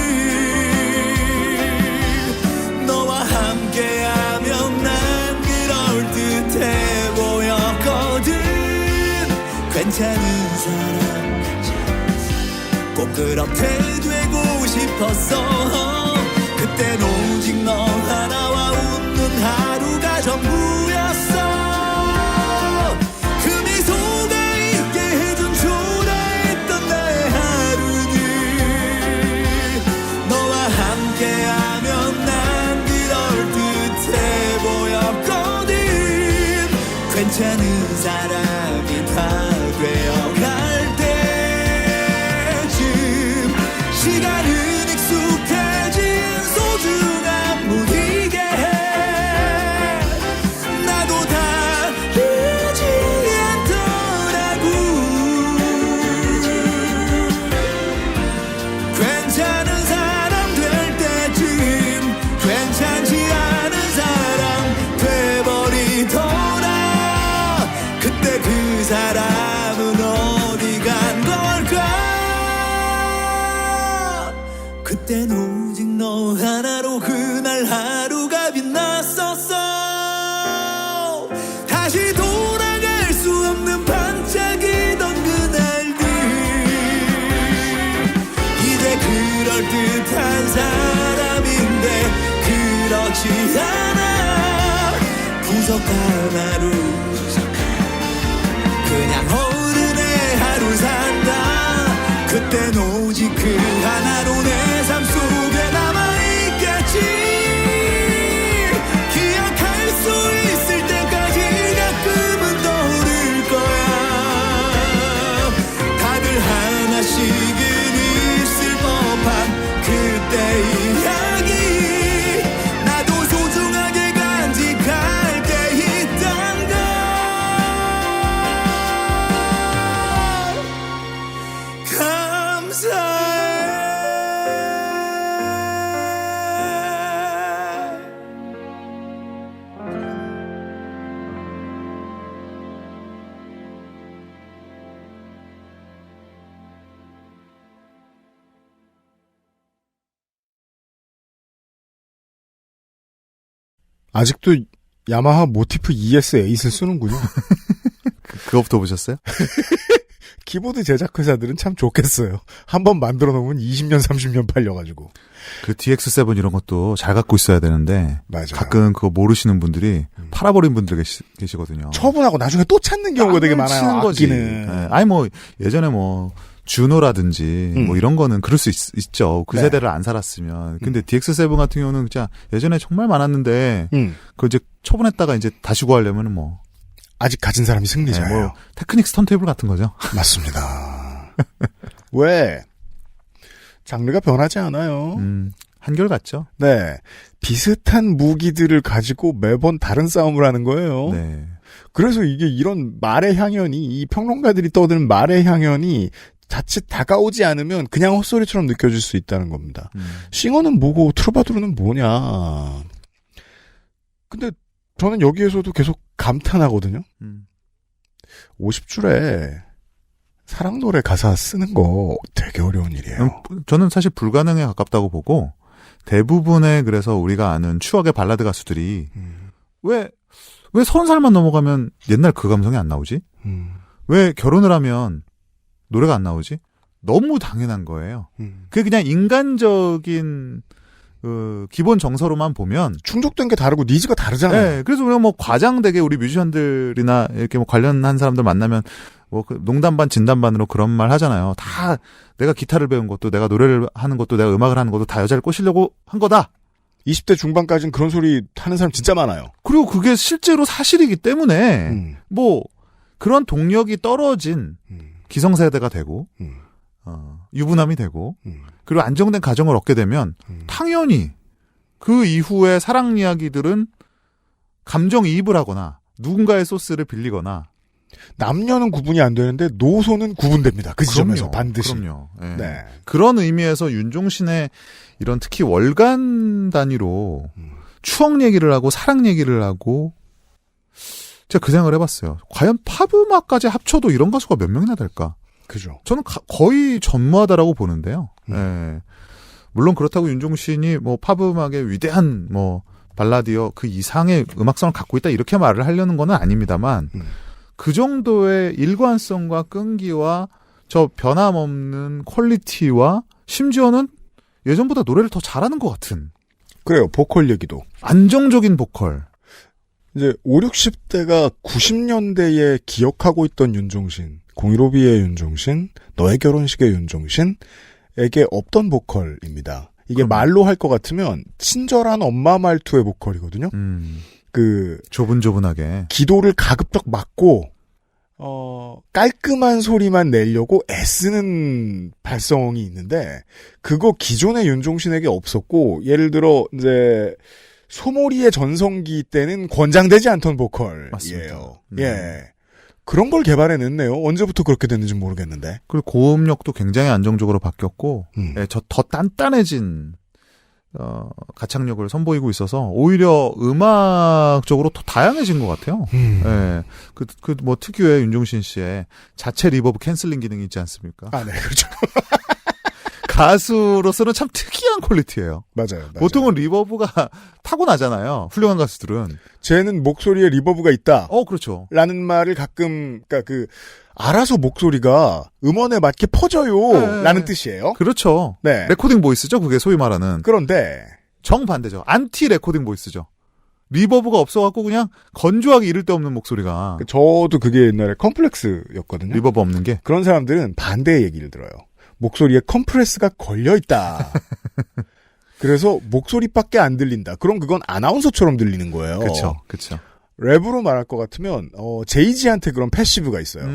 너와 함께하면 난 그럴듯해 보였거든. 괜찮은 사람 꼭 그렇게 되고 싶었어. 그땐 오직 너 하나와 웃는 하루가 전부였어. 그 미소가 있게 해준 초라했던 나의 하루들. 너와 함께하면 난 그럴듯해 보였거든. 괜찮은 사람이 다 되어갈 때쯤 시간은 익숙해진 소중한 무디게 해. 나도 다르지 않더라고. 괜찮은 사람 될 때쯤 괜찮지 않은 사람 돼버리더라. 그때 그 사람은 어디 간 걸까. 그땐 오직 너 하나로 그날 하루가 빛났었어. 다시 돌아갈 수 없는 반짝이던 그날들. 이제 그럴듯한 사람인데 그렇지 않아. 부족한 하루 그냥 어른의 하루 산다. 그땐 오직 그 하나로 내 삶 속에 남아있겠지. 기억할 수 있을 때까지 가끔은 떠오를 거야. 다들 하나씩은 있을 법한 그때 이야기. 나도 소중하게 간직할 게 있단 걸. 감사해. 아직도 야마하 모티프 ES8을 쓰는군요. 그거부터 보셨어요? 키보드 제작 회사들은 참 좋겠어요. 한번 만들어 놓으면 20년, 30년 팔려가지고. 그 DX7 이런 것도 잘 갖고 있어야 되는데 맞아요. 가끔 그거 모르시는 분들이 팔아버린 분들 계시거든요. 처분하고 나중에 또 찾는 경우가 되게 많아요. 치는 거지. 악기는. 네. 아니 뭐 예전에 뭐 주노라든지 뭐 이런 거는 그럴 수 있죠. 그 네. 세대를 안 살았으면. 근데 DX7 같은 경우는 진짜 예전에 정말 많았는데 그 이제 처분했다가 이제 다시 구하려면은 뭐 아직 가진 사람이 승리자예요. 뭐 테크닉 스턴테이블 같은 거죠. 맞습니다. 왜? 장르가 변하지 않아요. 한결같죠. 네. 비슷한 무기들을 가지고 매번 다른 싸움을 하는 거예요. 네. 그래서 이게 이런 말의 향연이, 이 평론가들이 떠드는 말의 향연이 자칫 다가오지 않으면 그냥 헛소리처럼 느껴질 수 있다는 겁니다. 싱어는 뭐고 트루바두르는 뭐냐. 근데 저는 여기에서도 계속 감탄하거든요. 50줄에 사랑 노래 가사 쓰는 거 되게 어려운 일이에요. 저는 사실 불가능에 가깝다고 보고 대부분의 그래서 우리가 아는 추억의 발라드 가수들이 왜 30살만 넘어가면 옛날 그 감성이 안 나오지? 왜 결혼을 하면 노래가 안 나오지? 너무 당연한 거예요. 그게 그냥 인간적인 기본 정서로만 보면 충족된 게 다르고 니즈가 다르잖아요. 네, 그래서 우리가 뭐 과장되게 우리 뮤지션들이나 이렇게 뭐 관련한 사람들 만나면 뭐 농담 반 진담 반으로 그런 말 하잖아요. 다 내가 기타를 배운 것도 내가 노래를 하는 것도 내가 음악을 하는 것도 다 여자를 꼬시려고 한 거다. 20대 중반까지는 그런 소리 하는 사람 진짜 많아요. 그리고 그게 실제로 사실이기 때문에 뭐 그런 동력이 떨어진 기성세대가 되고 유부남이 되고 그리고 안정된 가정을 얻게 되면 당연히 그 이후에 사랑 이야기들은 감정이입을 하거나 누군가의 소스를 빌리거나 남녀는 구분이 안 되는데 노소는 구분됩니다. 그 지점에서 반드시. 그럼요. 네. 네. 그런 의미에서 윤종신의 이런 특히 월간 단위로 추억 얘기를 하고 사랑 얘기를 하고 제가 그 생각을 해봤어요. 과연 팝음악까지 합쳐도 이런 가수가 몇 명이나 될까? 그죠. 저는 거의 전무하다라고 보는데요. 네. 물론 그렇다고 윤종신이 뭐 팝음악의 위대한 뭐 발라디어 그 이상의 음악성을 갖고 있다 이렇게 말을 하려는 건 아닙니다만 그 정도의 일관성과 끈기와 저 변함없는 퀄리티와 심지어는 예전보다 노래를 더 잘하는 것 같은. 그래요. 보컬 얘기도. 안정적인 보컬. 이제 5, 60대가 90년대에 기억하고 있던 윤종신, 015B의 윤종신, 너의 결혼식의 윤종신에게 없던 보컬입니다. 이게 말로 할 것 같으면 친절한 엄마 말투의 보컬이거든요. 조분조분하게. 기도를 가급적 막고, 깔끔한 소리만 내려고 애쓰는 발성이 있는데, 그거 기존의 윤종신에게 없었고, 예를 들어, 이제, 소몰이의 전성기 때는 권장되지 않던 보컬이에요. 맞습니다. 예. 그런 걸 개발해냈네요. 언제부터 그렇게 됐는지 모르겠는데. 그리고 고음력도 굉장히 안정적으로 바뀌었고, 예, 더 단단해진, 가창력을 선보이고 있어서, 오히려 음악적으로 더 다양해진 것 같아요. 예. 뭐 특유의 윤종신 씨의 자체 리버브 캔슬링 기능이 있지 않습니까? 아, 네, 그렇죠. 가수로서는 참 특이한 퀄리티예요. 맞아요. 보통은 리버브가 타고나잖아요. 훌륭한 가수들은. 쟤는 목소리에 리버브가 있다. 그렇죠. 라는 말을 가끔, 알아서 목소리가 음원에 맞게 퍼져요. 네. 라는 뜻이에요. 그렇죠. 네. 레코딩 보이스죠. 그게 소위 말하는. 그런데 정반대죠. 안티 레코딩 보이스죠. 리버브가 없어갖고 그냥 건조하게 이를 데 없는 목소리가. 저도 그게 옛날에 컴플렉스였거든요. 리버브 없는 게. 그런 사람들은 반대의 얘기를 들어요. 목소리에 컴프레스가 걸려있다. 그래서 목소리밖에 안 들린다. 그럼 그건 아나운서처럼 들리는 거예요. 그렇죠. 그렇죠. 랩으로 말할 것 같으면 제이지한테 그런 패시브가 있어요.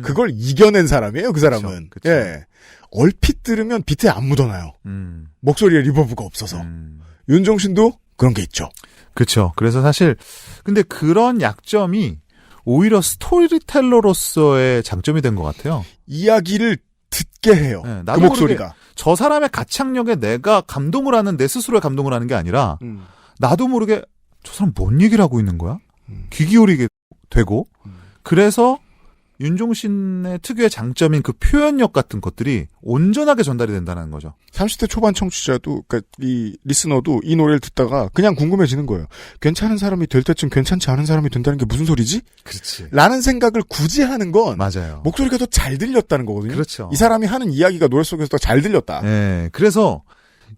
그걸 이겨낸 사람이에요. 그 사람은. 그쵸. 예. 얼핏 들으면 비트에 안 묻어나요. 목소리에 리버브가 없어서. 윤종신도 그런 게 있죠. 그렇죠. 그래서 사실 근데 그런 약점이 오히려 스토리텔러로서의 장점이 된 것 같아요. 이야기를 듣게 해요. 네, 그 목소리가. 저 사람의 가창력에 내가 감동을 하는 내 스스로의 감동을 하는 게 아니라 나도 모르게 저 사람 뭔 얘기를 하고 있는 거야? 귀 기울이게 되고 그래서 윤종신의 특유의 장점인 그 표현력 같은 것들이 온전하게 전달이 된다는 거죠. 30대 초반 청취자도, 그러니까 이 리스너도 이 노래를 듣다가 그냥 궁금해지는 거예요. 괜찮은 사람이 될 때쯤 괜찮지 않은 사람이 된다는 게 무슨 소리지? 그렇지. 라는 생각을 굳이 하는 건 맞아요. 목소리가 더 잘 들렸다는 거거든요. 그렇죠. 이 사람이 하는 이야기가 노래 속에서 더 잘 들렸다. 네, 그래서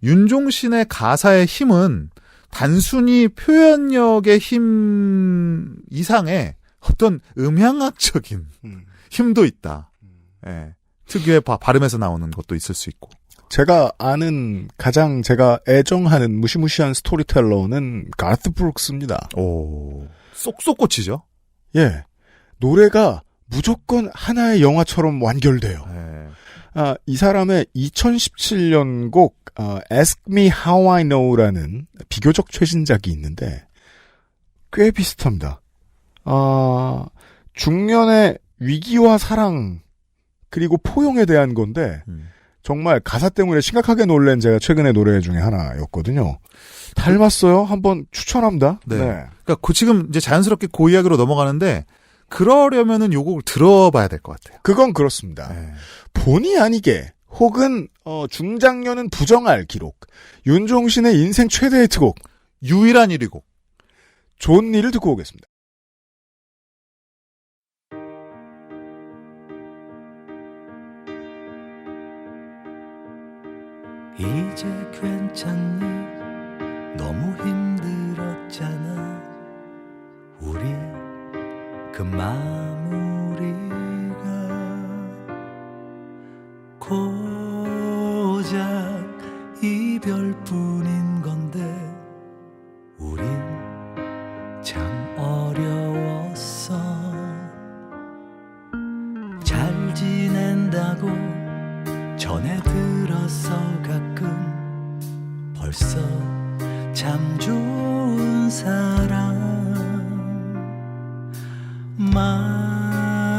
윤종신의 가사의 힘은 단순히 표현력의 힘 이상의 어떤 음향학적인 힘도 있다. 예. 특유의 발음에서 나오는 것도 있을 수 있고. 제가 아는 가장 제가 애정하는 무시무시한 스토리텔러는 가트 브룩스입니다. 오, 쏙쏙 꽂히죠? 예. 노래가 무조건 하나의 영화처럼 완결돼요. 예. 이 사람의 2017년 곡 Ask Me How I Know라는 비교적 최신작이 있는데 꽤 비슷합니다. 중년의 위기와 사랑 그리고 포용에 대한 건데 정말 가사 때문에 심각하게 놀란 제가 최근에 노래 중에 하나였거든요. 닮았어요? 한번 추천합니다. 네. 그러니까 지금 이제 자연스럽게 그 이야기로 넘어가는데 그러려면은 요 곡을 들어봐야 될 것 같아요. 그건 그렇습니다. 네. 본의 아니게 혹은 중장년은 부정할 기록 윤종신의 인생 최대 히트곡 유일한 1위곡 좋은 일을 듣고 오겠습니다. 이제 괜찮니? 너무 힘들었잖아. 우리 그 마무리가 고작 이별뿐인 건데 우린 참 어려웠어. 잘 지낸다고 전에 들어서 가끔 벌써 참 좋은 사람 만나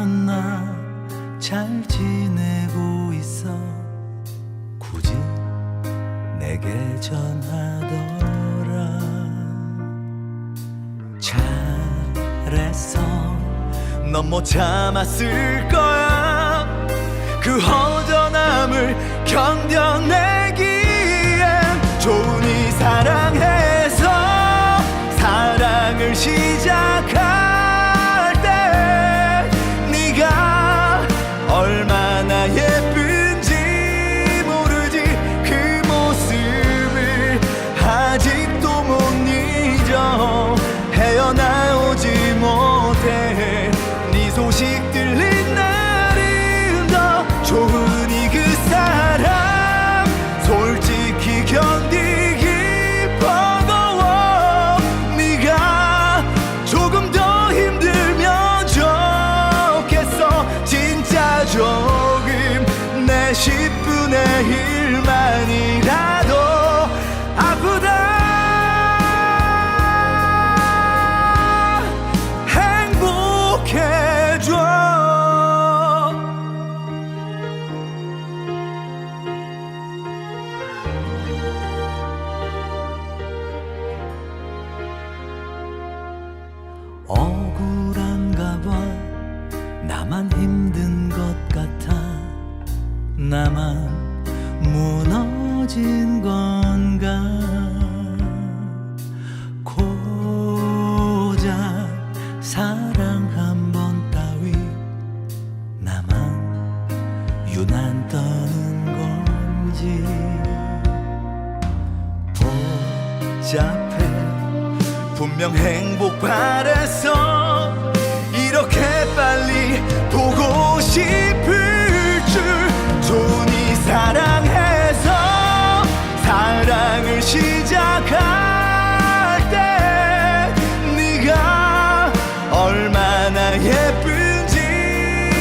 잘 지내고 있어. 굳이 내게 전하더라. 잘했어. 넌 못 참았을 거야. 그 허전함을 견뎌내기엔 좋으니 사랑해서 사랑을 시작할 때 네가 얼마나 예쁜지 모르지. 그 모습을 아직도 못 잊어. 헤어나오지 못해. 네 소식 들린 날은 더 좋으니 그 사람 솔직히 견디기 버거워. 네가 조금 더 힘들면 좋겠어. 진짜 조금 내 10분의 1만이라도 아프다 행복해져. 억울한가 봐. 나만 힘든 것 같아. 나만 무너진 건가. 고작 사랑 한 번 따위 나만 유난 떠는 건지. 복잡해. 분명 행복 바랬어. 이렇게 빨리 보고 싶을 줄. 좋으니 사랑해서 사랑을 시작할 때 네가 얼마나 예쁜지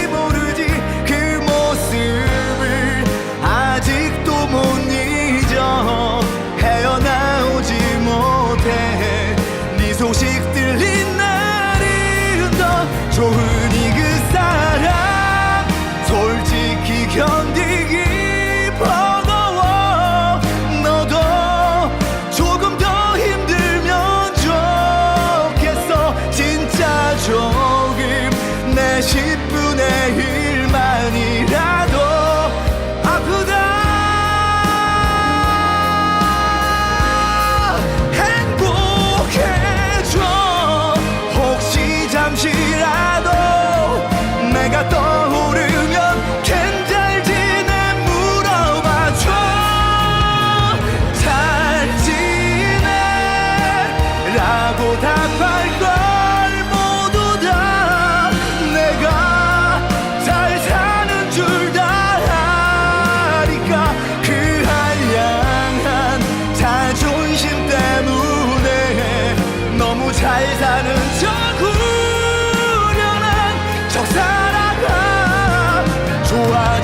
모르지. 그 모습을 아직도 못 잊어. 헤어나오지 못해. 네 소식 들린 날이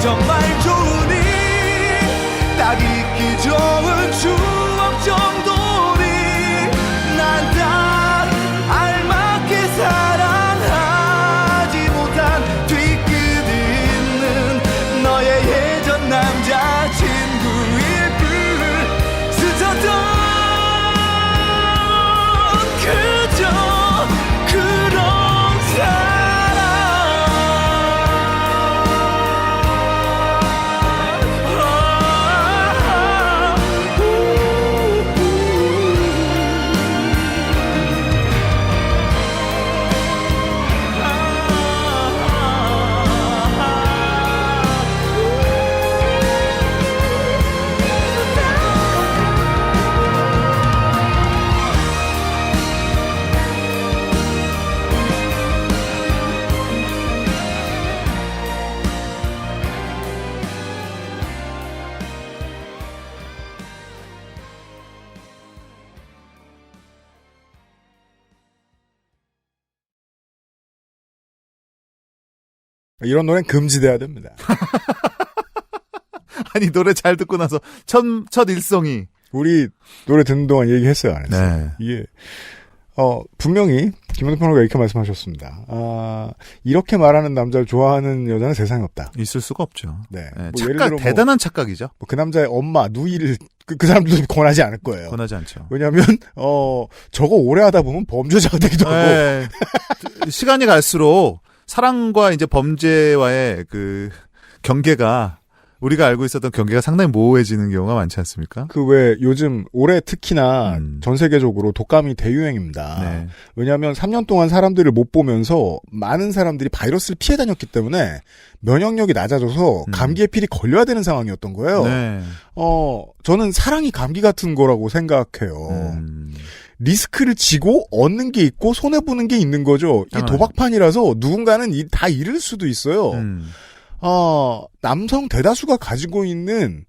정말 좋으니 딱 잊기 좋은 추억 정도니 난 딱 알맞게 사랑하지 못한 뒤끝 있는 너의 예전 남자친구일 뿐 스쳤던 그저 그런 이런 노래는 금지돼야 됩니다. 아니 노래 잘 듣고 나서 첫 일성이 우리 노래 듣는 동안 얘기했어요, 안 했어요? 네. 이게 분명히 김현우 평론가 이렇게 말씀하셨습니다. 이렇게 말하는 남자를 좋아하는 여자는 세상에 없다. 있을 수가 없죠. 네. 네, 뭐 예를 착각 들어 대단한 착각이죠. 그 남자의 엄마, 누이를 그 사람들도 권하지 않을 거예요. 권하지 않죠. 왜냐하면 저거 오래 하다 보면 범죄자가 되기도 하고. 네. 시간이 갈수록 사랑과 이제 범죄와의 그 경계가 우리가 알고 있었던 경계가 상당히 모호해지는 경우가 많지 않습니까? 그 왜 요즘 올해 특히나 전 세계적으로 독감이 대유행입니다. 네. 왜냐하면 3년 동안 사람들을 못 보면서 많은 사람들이 바이러스를 피해 다녔기 때문에 면역력이 낮아져서 감기에 필히 걸려야 되는 상황이었던 거예요. 네. 저는 사랑이 감기 같은 거라고 생각해요. 리스크를 지고 얻는 게 있고 손해보는 게 있는 거죠. 이 도박판이라서 누군가는 다 잃을 수도 있어요. 남성 대다수가 가지고 있는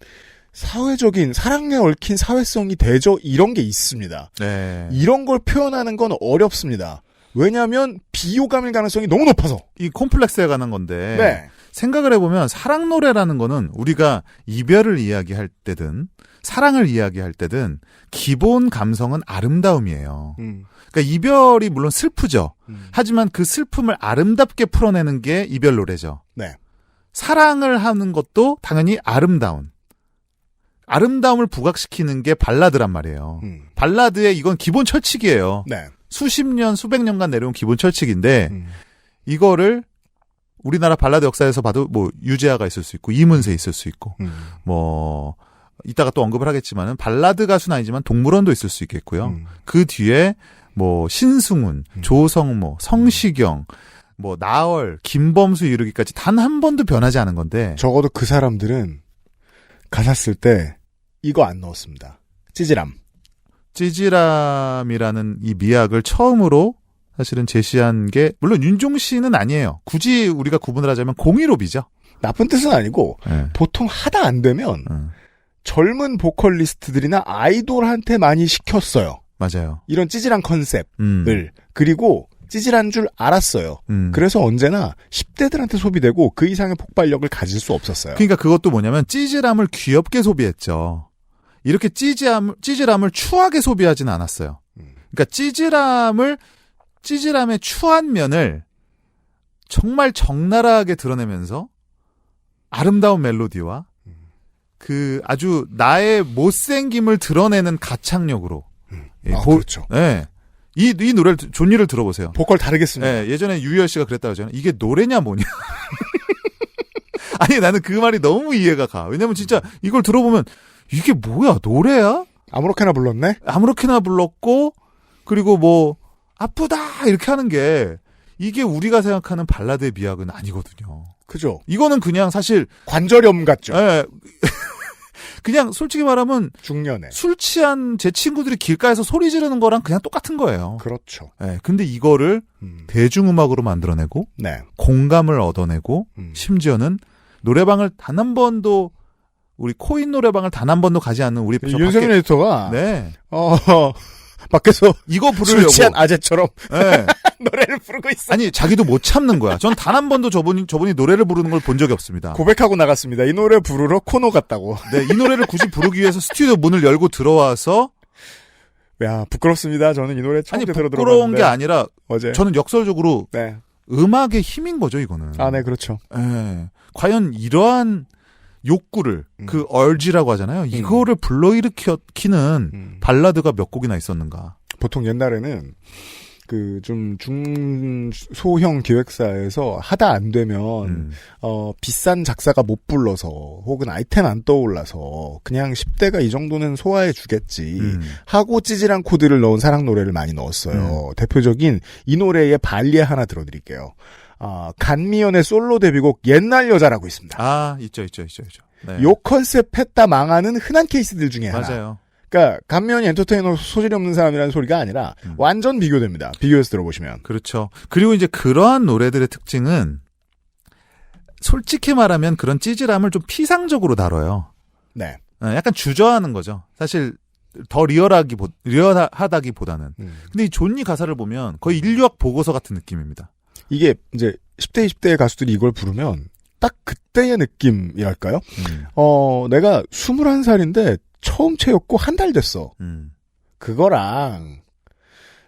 사회적인 사랑에 얽힌 사회성이 대저 이런 게 있습니다. 네. 이런 걸 표현하는 건 어렵습니다. 왜냐하면 비호감일 가능성이 너무 높아서. 이 콤플렉스에 관한 건데 네. 생각을 해보면 사랑 노래라는 거는 우리가 이별을 이야기할 때든 사랑을 이야기할 때든 기본 감성은 아름다움이에요. 그러니까 이별이 물론 슬프죠. 하지만 그 슬픔을 아름답게 풀어내는 게 이별 노래죠. 네. 사랑을 하는 것도 당연히 아름다움을 부각시키는 게 발라드란 말이에요. 발라드의 이건 기본 철칙이에요. 네. 수십 년, 수백 년간 내려온 기본 철칙인데 이거를 우리나라 발라드 역사에서 봐도 뭐 유재하가 있을 수 있고 이문세 있을 수 있고 뭐 이따가 또 언급을 하겠지만은 발라드 가수는 아니지만 동물원도 있을 수 있겠고요. 그 뒤에 뭐 신승훈, 조성모, 성시경, 뭐 나얼, 김범수 이르기까지 단 한 번도 변하지 않은 건데 적어도 그 사람들은 가사 쓸 때 이거 안 넣었습니다. 찌질함이라는 이 미학을 처음으로 사실은 제시한 게 물론 윤종신은 아니에요. 굳이 우리가 구분을 하자면 공일오비죠. 나쁜 뜻은 아니고 네. 보통 하다 안 되면 젊은 보컬리스트들이나 아이돌한테 많이 시켰어요. 맞아요. 이런 찌질한 컨셉을. 그리고 찌질한 줄 알았어요. 그래서 언제나 10대들한테 소비되고 그 이상의 폭발력을 가질 수 없었어요. 그러니까 그것도 뭐냐면 찌질함을 귀엽게 소비했죠. 이렇게 찌질함을 추하게 소비하지는 않았어요. 그러니까 찌질함의 추한 면을 정말 적나라하게 드러내면서 아름다운 멜로디와 그 아주 나의 못생김을 드러내는 가창력으로. 그렇죠. 네. 이 노래를, 존니를 들어보세요. 보컬 다르겠습니다. 네, 예전에 유열 씨가 그랬다고 하잖아요. 이게 노래냐 뭐냐. 아니, 나는 그 말이 너무 이해가 가. 왜냐면 진짜 이걸 들어보면 이게 뭐야, 노래야? 아무렇게나 불렀네? 아무렇게나 불렀고, 그리고 뭐, 아프다! 이렇게 하는 게, 이게 우리가 생각하는 발라드의 미학은 아니거든요. 그죠. 이거는 그냥 사실. 관절염 같죠. 예. 그냥 솔직히 말하면 중년에 술 취한 제 친구들이 길가에서 소리 지르는 거랑 그냥 똑같은 거예요. 그렇죠. 네, 근데 이거를 대중음악으로 만들어내고 네. 공감을 얻어내고 심지어는 노래방을 단 한 번도 우리 코인 노래방을 단 한 번도 가지 않는 우리 윤세민 에디터가 네. 밖에서 이거 술 부르려고. 취한 아재처럼 예. 노래를 부르고 있어. 아니 자기도 못 참는 거야. 전 단 한 번도 저분이 노래를 부르는 걸 본 적이 없습니다. 고백하고 나갔습니다. 이 노래 부르러 코너 갔다고. 네, 이 노래를 굳이 부르기 위해서 스튜디오 문을 열고 들어와서 야, 부끄럽습니다. 저는 이 노래 처음 아니 들어 들어봤는데. 부끄러운 게 아니라 어제. 저는 역설적으로 네. 음악의 힘인 거죠, 이거는. 아, 네, 그렇죠. 예. 과연 이러한 욕구를 그 얼지라고 하잖아요. 이거를 불러일으키는 발라드가 몇 곡이나 있었는가. 보통 옛날에는 그 좀 중소형 기획사에서 하다 안 되면 비싼 작사가 못 불러서 혹은 아이템 안 떠올라서 그냥 10대가 이 정도는 소화해 주겠지 하고 찌질한 코드를 넣은 사랑 노래를 많이 넣었어요. 대표적인 이 노래의 발리에 하나 들어드릴게요. 간미연의 솔로 데뷔곡 옛날 여자라고 있습니다. 아, 있죠. 네. 요 컨셉 했다 망하는 흔한 케이스들 중에 하나. 맞아요. 그러니까 간미연이 엔터테이너 소질이 없는 사람이라는 소리가 아니라 완전 비교됩니다. 비교해서 들어보시면. 그렇죠. 그리고 이제 그러한 노래들의 특징은 솔직히 말하면 그런 찌질함을 좀 피상적으로 다뤄요. 네. 약간 주저하는 거죠. 사실 더 리얼하다기보다는. 근데 이 존니 가사를 보면 거의 인류학 보고서 같은 느낌입니다. 이게 이제 10대, 20대의 가수들이 이걸 부르면 딱 그때의 느낌이랄까요? 내가 21살인데 처음 채웠고 한 달 됐어. 그거랑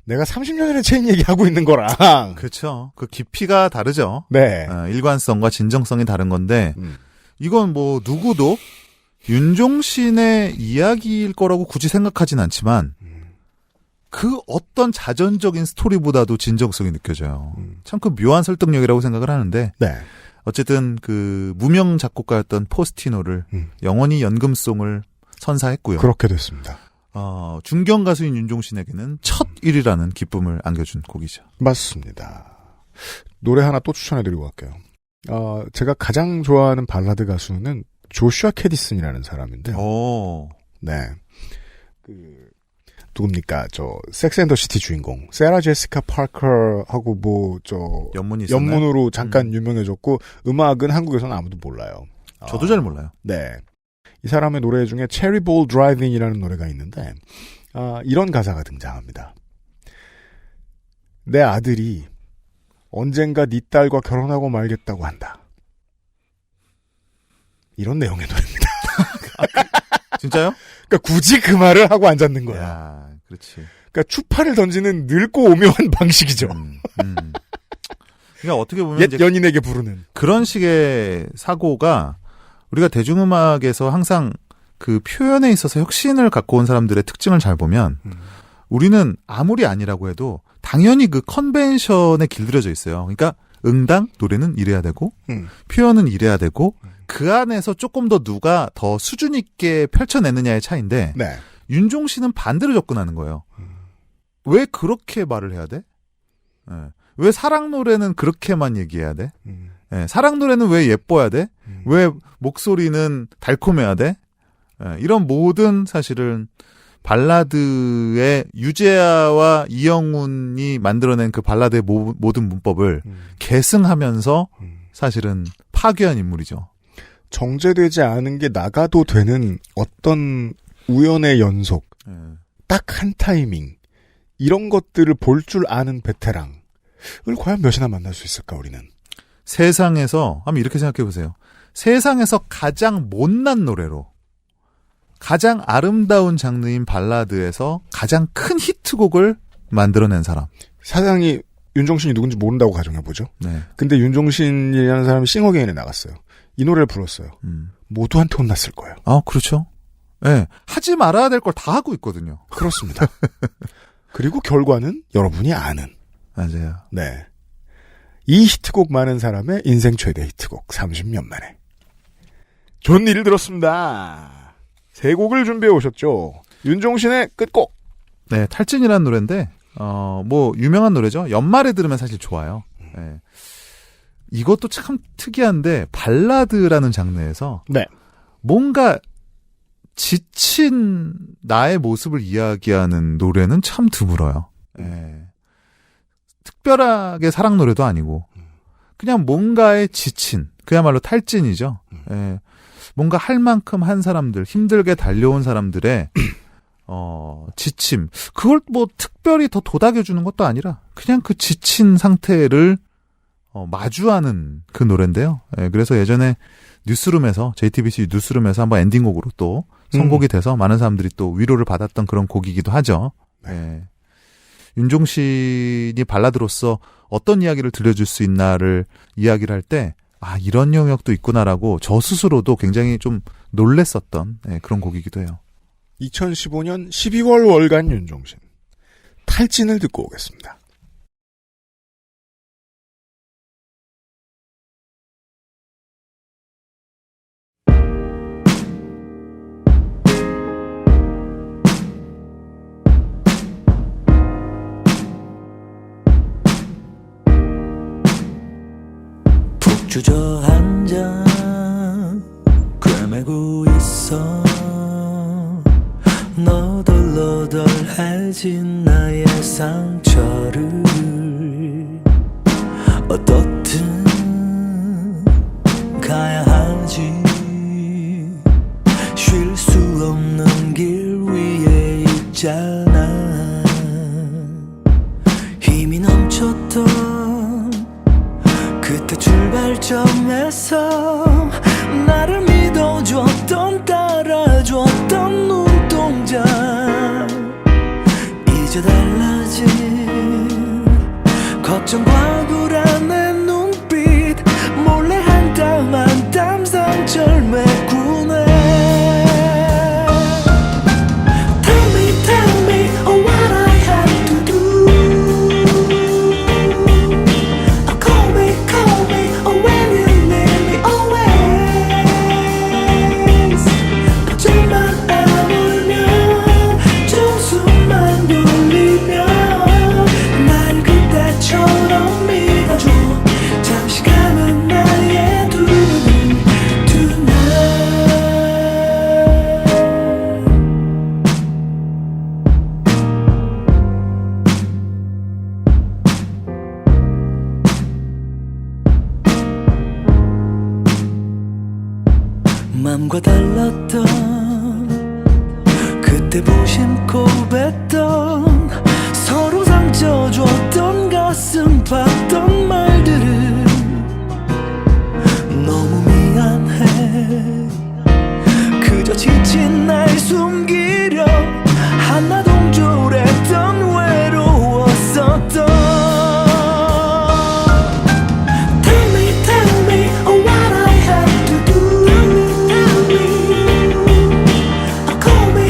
내가 30년이나 채인 얘기하고 있는 거랑. 그렇죠. 그 깊이가 다르죠. 네. 일관성과 진정성이 다른 건데 이건 뭐 누구도 윤종신의 이야기일 거라고 굳이 생각하진 않지만 그 어떤 자전적인 스토리보다도 진정성이 느껴져요. 참 그 묘한 설득력이라고 생각을 하는데 네. 어쨌든 그 무명 작곡가였던 포스티노를 영원히 연금송을 선사했고요. 그렇게 됐습니다. 중견 가수인 윤종신에게는 첫 1위라는 기쁨을 안겨준 곡이죠. 맞습니다. 노래 하나 또 추천해드리고 갈게요. 제가 가장 좋아하는 발라드 가수는 조슈아 캐디슨이라는 사람인데요. 네. 누굽니까? 섹스 앤 더 시티 주인공. 세라 제시카 파커하고 연문으로 잠깐 유명해졌고, 음악은 한국에서는 아무도 몰라요. 저도 잘 몰라요. 네. 이 사람의 노래 중에 체리 볼 드라이빙이라는 노래가 있는데, 이런 가사가 등장합니다. 내 아들이 언젠가 네 딸과 결혼하고 말겠다고 한다. 이런 내용의 노래입니다. 진짜요? 그러니까 굳이 그 말을 하고 앉았는 거야. 야, 그렇지. 그러니까 추파를 던지는 늙고 오묘한 방식이죠. 그러니까 어떻게 보면 옛 연인에게 부르는 그런 식의 사고가 우리가 대중음악에서 항상 그 표현에 있어서 혁신을 갖고 온 사람들의 특징을 잘 보면 우리는 아무리 아니라고 해도 당연히 그 컨벤션에 길들여져 있어요. 그러니까 응당 노래는 이래야 되고 표현은 이래야 되고 그 안에서 조금 더 누가 더 수준 있게 펼쳐내느냐의 차이인데 네. 윤종신은 반대로 접근하는 거예요. 왜 그렇게 말을 해야 돼? 왜 사랑 노래는 그렇게만 얘기해야 돼? 사랑 노래는 왜 예뻐야 돼? 왜 목소리는 달콤해야 돼? 이런 모든 사실은 발라드의 유재하와 이영훈이 만들어낸 그 발라드의 모든 문법을 계승하면서 사실은 파괴한 인물이죠. 정제되지 않은 게 나가도 되는 어떤 우연의 연속, 딱 한 타이밍, 이런 것들을 볼 줄 아는 베테랑을 과연 몇이나 만날 수 있을까, 우리는? 세상에서, 한번 이렇게 생각해 보세요. 세상에서 가장 못난 노래로, 가장 아름다운 장르인 발라드에서 가장 큰 히트곡을 만들어낸 사람. 사장이 윤종신이 누군지 모른다고 가정해보죠. 네. 근데 윤종신이라는 사람이 싱어게인에 나갔어요. 이 노래를 불렀어요. 모두한테 혼났을 거예요. 그렇죠. 네. 하지 말아야 될 걸 다 하고 있거든요. 그렇습니다. 그리고 결과는 여러분이 아는. 맞아요. 네. 이 히트곡 많은 사람의 인생 최대 히트곡 30년 만에. 좋은 일을 들었습니다. 세 곡을 준비해 오셨죠. 윤종신의 끝곡. 네, 탈진이라는 노래인데 뭐 유명한 노래죠. 연말에 들으면 사실 좋아요. 네. 이것도 참 특이한데 발라드라는 장르에서 네. 뭔가 지친 나의 모습을 이야기하는 노래는 참 드물어요. 네. 특별하게 사랑 노래도 아니고 그냥 뭔가에 지친 그야말로 탈진이죠. 네. 뭔가 할 만큼 한 사람들 힘들게 달려온 사람들의 지침. 그걸 뭐 특별히 더 도닥여주는 것도 아니라 그냥 그 지친 상태를 마주하는 그 노래인데요. 예, 그래서 예전에 뉴스룸에서 JTBC 뉴스룸에서 한번 엔딩곡으로 또 선곡이 돼서 많은 사람들이 또 위로를 받았던 그런 곡이기도 하죠. 네. 예. 윤종신이 발라드로서 어떤 이야기를 들려줄 수 있나를 이야기를 할 때 이런 영역도 있구나라고 저 스스로도 굉장히 좀 놀랬었던 그런 곡이기도 해요. 2015년 12월 월간 윤종신 탈진을 듣고 오겠습니다. 푹 주저앉아 꿰매고 있어 너덜너덜해진 나의 상처를 어떻든 가야 하지 쉴 수 없는 길 위에 있잖아 힘이 넘쳤던 그때 출발점에서 나를 믿어줬던 따라줬던 눈동자 이제 달라진 걱정과 불안의 눈빛 몰래 한 땀 한 땀 상처를 메꾸네 Tell me what I have to do Call me when you need me always 어쩌면 아물면 좀 숨만 돌리면 날 그때처럼 믿어줘 잠시 감은 나의 두 눈 tonight 맘과 달랐던 그때 무심코 뱉던 서로 상처 줬던 가슴 봤던 말들은 너무 미안해 그저 지친 날 숨기려 하나 동졸했던 외로웠었던 Tell me what I have to do Call me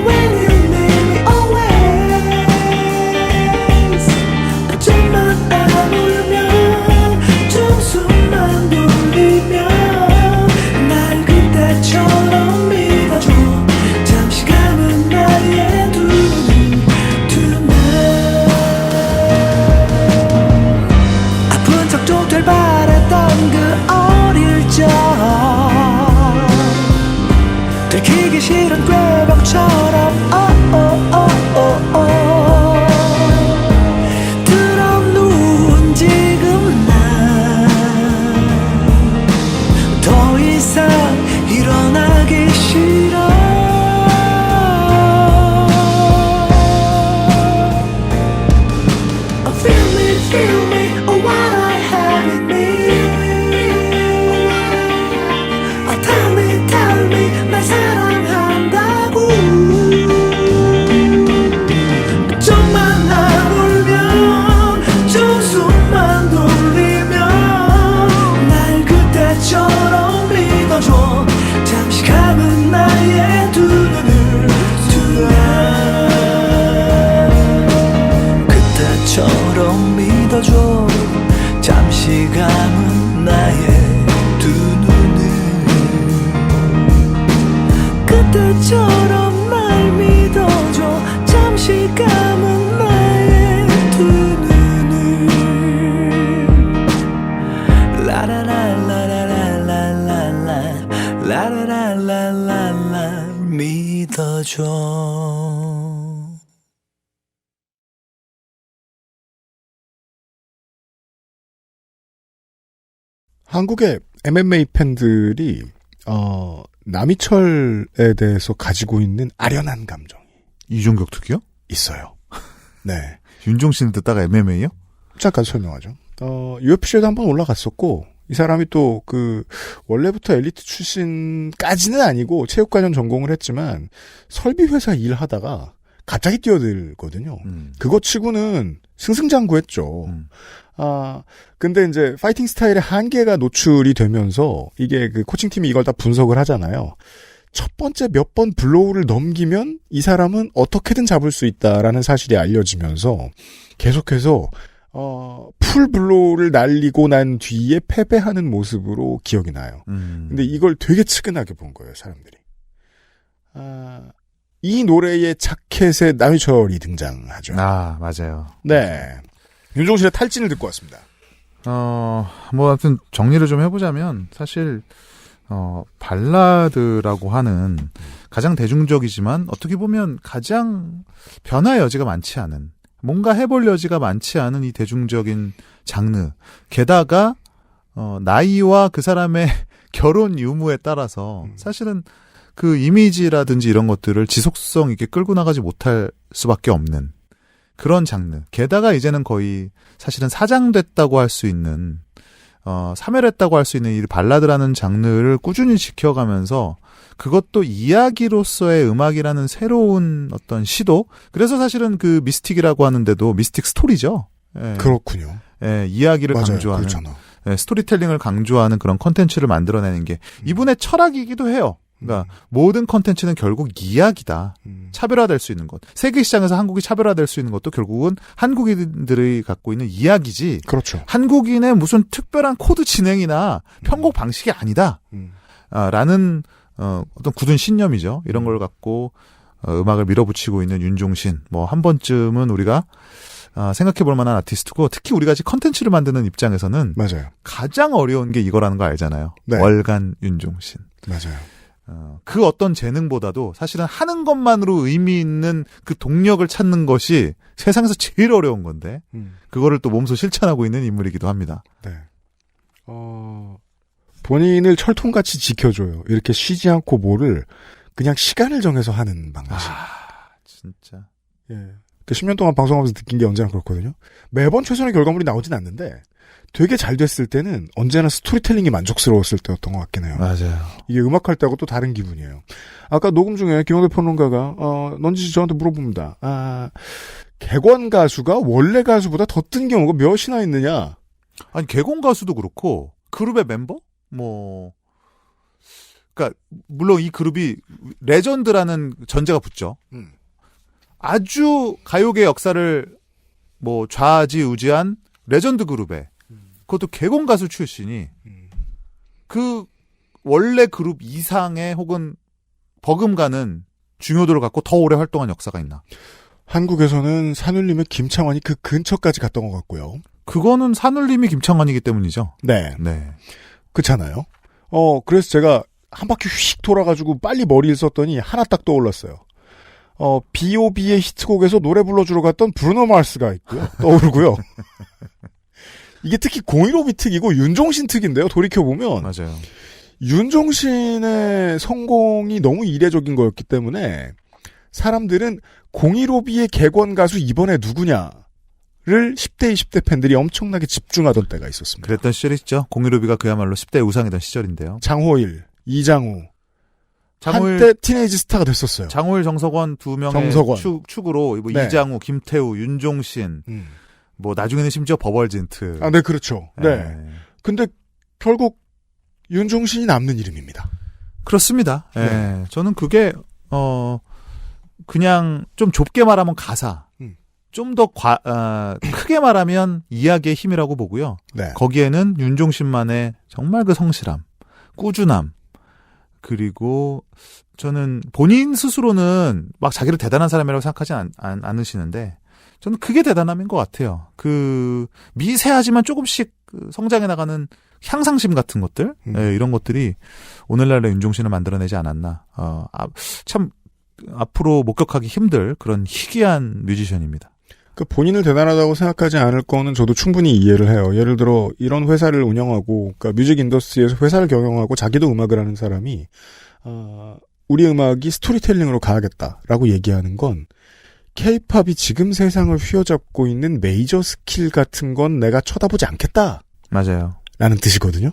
when you need me always 어쩌면 아물면 좀 숨만 돌리면 날 그때처럼 믿어줘 잠시 감은 나의 두 눈 tonight 아픈 척도 될 바랬던 그 어릴 적 들키기 싫은 꾀벽처럼 들어누운 지금 난 더 이상 일어나기 싫어 Feel me, what I have in me Tell me, 날 사랑한다고 좀만 아물면 좀 숨만 돌리면 날 그때처럼 믿어줘 잠시 감은 나의 두 눈을 tonight 그때처럼 믿어줘 잠시 감은 나의 두 눈을 그때처럼 날 믿어줘 잠시 감은 나의 두 눈을 라라라라라라라라 라라라라라라 믿어줘 한국의 MMA 팬들이 남이철에 대해서 가지고 있는 아련한 감정이 이종격 특이요? 있어요. 네. 윤종신을 듣다가 MMA요? 잠깐 설명하죠. UFC에도 한번 올라갔었고, 이 사람이 또 원래부터 엘리트 출신까지는 아니고 체육관련 전공을 했지만 설비회사 일하다가 갑자기 뛰어들거든요. 그거 치고는 승승장구했죠. 근데 이제 파이팅 스타일의 한계가 노출이 되면서 이게 코칭팀이 이걸 다 분석을 하잖아요. 첫 번째 몇 번 블로우를 넘기면 이 사람은 어떻게든 잡을 수 있다라는 사실이 알려지면서 계속해서 풀 블로우를 날리고 난 뒤에 패배하는 모습으로 기억이 나요. 근데 이걸 되게 측은하게 본 거예요, 사람들이. 이 노래의 자켓에 남이철이 등장하죠. 맞아요. 네. 윤종신의 탈진을 듣고 왔습니다. 아무튼 정리를 좀 해보자면, 사실, 발라드라고 하는 가장 대중적이지만, 어떻게 보면 가장 변화의 여지가 많지 않은, 뭔가 해볼 여지가 많지 않은 이 대중적인 장르. 게다가, 나이와 그 사람의 결혼 유무에 따라서, 사실은 그 이미지라든지 이런 것들을 지속성 있게 끌고 나가지 못할 수밖에 없는 그런 장르. 게다가 이제는 거의 사실은 사장됐다고 할 수 있는, 사멸했다고 할 수 있는 이 발라드라는 장르를 꾸준히 지켜가면서 그것도 이야기로서의 음악이라는 새로운 어떤 시도. 그래서 사실은 그 미스틱이라고 하는데도 미스틱 스토리죠. 예. 그렇군요. 예, 이야기를 맞아요. 강조하는. 그렇잖아. 예, 스토리텔링을 강조하는 그런 컨텐츠를 만들어내는 게 이분의 철학이기도 해요. 그러니까 모든 컨텐츠는 결국 이야기다. 차별화될 수 있는 것. 세계 시장에서 한국이 차별화될 수 있는 것도 결국은 한국인들이 갖고 있는 이야기지. 그렇죠. 한국인의 무슨 특별한 코드 진행이나 편곡 방식이 아니다. 라는 어떤 굳은 신념이죠. 이런 걸 갖고 음악을 밀어붙이고 있는 윤종신. 뭐 한 번쯤은 우리가 생각해 볼 만한 아티스트고, 특히 우리 같이 컨텐츠를 만드는 입장에서는 맞아요. 가장 어려운 게 이거라는 거 알잖아요. 네. 월간 윤종신. 맞아요. 그 어떤 재능보다도 사실은 하는 것만으로 의미 있는 그 동력을 찾는 것이 세상에서 제일 어려운 건데, 그거를 또 몸소 실천하고 있는 인물이기도 합니다. 네. 본인을 철통같이 지켜줘요. 이렇게 쉬지 않고 뭐를 그냥 시간을 정해서 하는 방식. 진짜. 예. 10년 동안 방송하면서 느낀 게 언제나 그렇거든요. 매번 최선의 결과물이 나오진 않는데 되게 잘 됐을 때는 언제나 스토리텔링이 만족스러웠을 때였던 것 같긴 해요. 맞아요. 이게 음악할 때하고 또 다른 기분이에요. 아까 녹음 중에 김영대 평론가가 넌지시 저한테 물어봅니다. 객원 가수가 원래 가수보다 더 뜬 경우가 몇이나 있느냐. 아니, 개공 가수도 그렇고 그룹의 멤버? 그러니까 물론 이 그룹이 레전드라는 전제가 붙죠. 아주 가요계 역사를 좌지우지한 레전드 그룹에, 그것도 개공 가수 출신이 그 원래 그룹 이상의 혹은 버금가는 중요도를 갖고 더 오래 활동한 역사가 있나? 한국에서는 산울림의 김창완이 그 근처까지 갔던 것 같고요. 그거는 산울림이 김창완이기 때문이죠. 네. 네. 그렇잖아요. 그래서 제가 한 바퀴 휙 돌아가지고 빨리 머리를 썼더니 하나 딱 떠올랐어요. B.O.B의 히트곡에서 노래 불러주러 갔던 브루노 마스가 있고요. 떠오르고요. 이게 특히 015B 특이고 윤종신 특인데요. 돌이켜보면. 맞아요. 윤종신의 성공이 너무 이례적인 거였기 때문에 사람들은 015B의 객원 가수 이번에 누구냐를 10대, 20대 팬들이 엄청나게 집중하던 때가 있었습니다. 그랬던 시절이 있죠. 015B가 그야말로 10대의 우상이던 시절인데요. 장호일, 이장우. 한때 티네이지 스타가 됐었어요. 장호일, 정석원 두 명의 축으로 네. 이장우, 김태우, 윤종신, 나중에는 심지어 버벌진트. 네, 그렇죠. 네. 근데 결국 윤종신이 남는 이름입니다. 그렇습니다. 네. 예. 저는 그게 그냥 좀 좁게 말하면 가사, 좀 더 크게 말하면 이야기의 힘이라고 보고요. 네. 거기에는 윤종신만의 정말 그 성실함, 꾸준함, 그리고 저는 본인 스스로는 막 자기를 대단한 사람이라고 생각하지 않으시는데, 저는 그게 대단함인 것 같아요. 그 미세하지만 조금씩 성장해 나가는 향상심 같은 것들, 예, 이런 것들이 오늘날의 윤종신을 만들어내지 않았나. 참 앞으로 목격하기 힘들 그런 희귀한 뮤지션입니다. 그 본인을 대단하다고 생각하지 않을 거는 저도 충분히 이해를 해요. 예를 들어 이런 회사를 운영하고, 그러니까 뮤직 인더스트리에서 회사를 경영하고 자기도 음악을 하는 사람이 우리 음악이 스토리텔링으로 가야겠다라고 얘기하는 건 K-팝이 지금 세상을 휘어잡고 있는 메이저 스킬 같은 건 내가 쳐다보지 않겠다. 맞아요. 라는 뜻이거든요.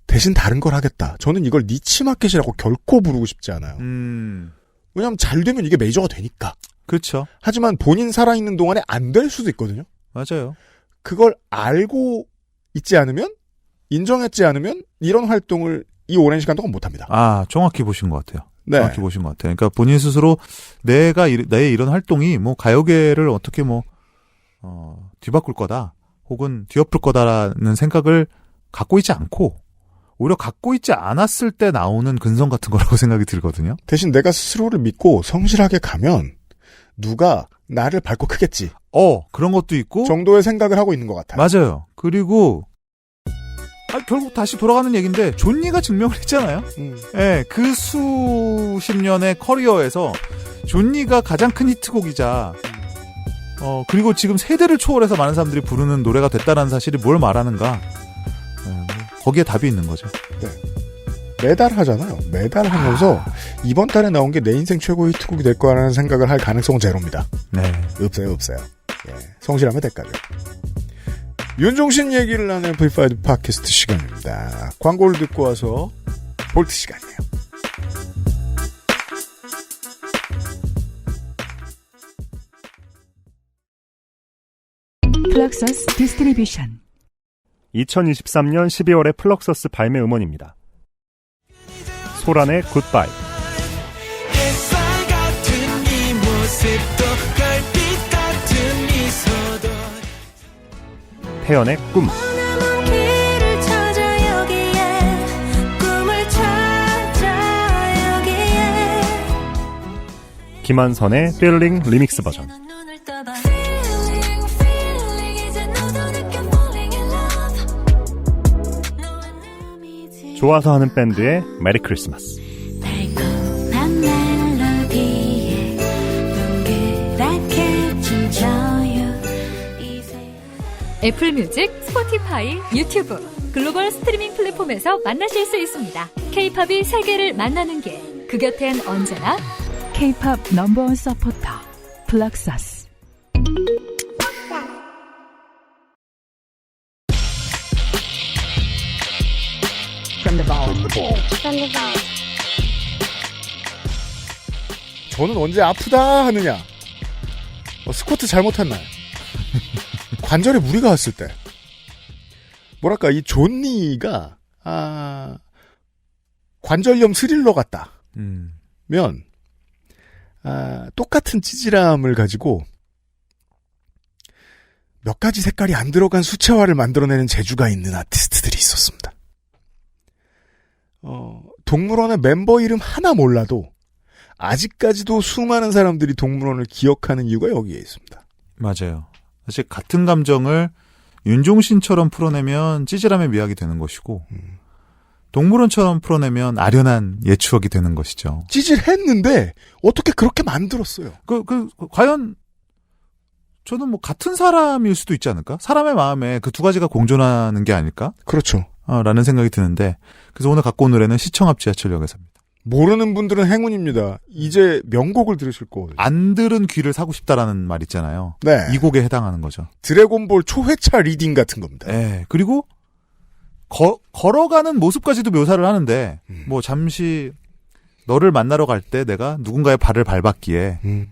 대신 다른 걸 하겠다. 저는 이걸 니치 마켓이라고 결코 부르고 싶지 않아요. 왜냐하면 잘 되면 이게 메이저가 되니까. 그렇죠. 하지만 본인 살아있는 동안에 안 될 수도 있거든요. 맞아요. 그걸 알고 있지 않으면, 인정했지 않으면 이런 활동을 이 오랜 시간 동안 못합니다. 아, 정확히 보신 것 같아요. 네. 정확히 보신 것 같아요. 그러니까 본인 스스로 내 이런 활동이 뭐 가요계를 어떻게 뒤바꿀 거다, 혹은 뒤엎을 거다라는 생각을 갖고 있지 않고, 오히려 갖고 있지 않았을 때 나오는 근성 같은 거라고 생각이 들거든요. 대신 내가 스스로를 믿고 성실하게 가면 누가 나를 밟고 크겠지. 그런 것도 있고. 정도의 생각을 하고 있는 것 같아요. 맞아요. 그리고 결국 다시 돌아가는 얘기인데 존니가 증명을 했잖아요. 예, 그 수십 년의 커리어에서 존니가 가장 큰 히트곡이자 그리고 지금 세대를 초월해서 많은 사람들이 부르는 노래가 됐다는 사실이 뭘 말하는가. 거기에 답이 있는 거죠. 네. 매달 하잖아요. 매달 하면서 이번 달에 나온 게 내 인생 최고 히트곡이 될 거라는 생각을 할 가능성은 제로입니다. 네. 없어요. 예, 성실하면 될까요? 윤종신 얘기를 나눌 V5 팟캐스트 시간입니다. 광고를 듣고 와서 볼트 시간이에요. 플럭서스 디스트리뷰션 2023년 12월의 플럭서스 발매 음원입니다. 소란의 굿바이, 햇살 같은 이 모습도 별빛 같은 미소도 태연의 꿈, 남은 길을 찾아 여기에 꿈을 찾아 여기에 김한선의 필링 리믹스 버전, 눈을 떠봐 Feeling feeling 이제 너도 느껴 falling in love 너와 남이 좋아서 하는 밴드의 메리 크리스마스, 달콤한 멜로디에 동그랗게 춤춰요 이제 애플 뮤직, 스포티파이, 유튜브, 글로벌 스트리밍 플랫폼에서 만나실 수 있습니다. K-팝이 세계를 만나는 길, 그 곁엔 언제나 K-팝 넘버원 서포터 플럭서스. 저는 언제 아프다 하느냐? 스쿼트 잘못한 날. 관절에 무리가 왔을 때. 뭐랄까, 이 존니가, 관절염 스릴러 같다. 면, 똑같은 찌질함을 가지고 몇 가지 색깔이 안 들어간 수채화를 만들어내는 재주가 있는 아티스트들이 있었습니다. 동물원의 멤버 이름 하나 몰라도 아직까지도 수많은 사람들이 동물원을 기억하는 이유가 여기에 있습니다. 맞아요. 사실 같은 감정을 윤종신처럼 풀어내면 찌질함의 미학이 되는 것이고, 동물원처럼 풀어내면 아련한 예추억이 되는 것이죠. 찌질했는데 어떻게 그렇게 만들었어요? 과연 저는 뭐 같은 사람일 수도 있지 않을까? 사람의 마음에 그 두 가지가 공존하는 게 아닐까? 그렇죠. 라는 생각이 드는데, 그래서 오늘 갖고 온 노래는 시청 앞 지하철역에서입니다. 모르는 분들은 행운입니다. 이제 명곡을 들으실 거거든요. 안 들은 귀를 사고 싶다라는 말 있잖아요. 네. 이 곡에 해당하는 거죠. 드래곤볼 초회차 리딩 같은 겁니다. 네. 그리고 걸어가는 모습까지도 묘사를 하는데, 뭐 잠시 너를 만나러 갈 때 내가 누군가의 발을 밟았기에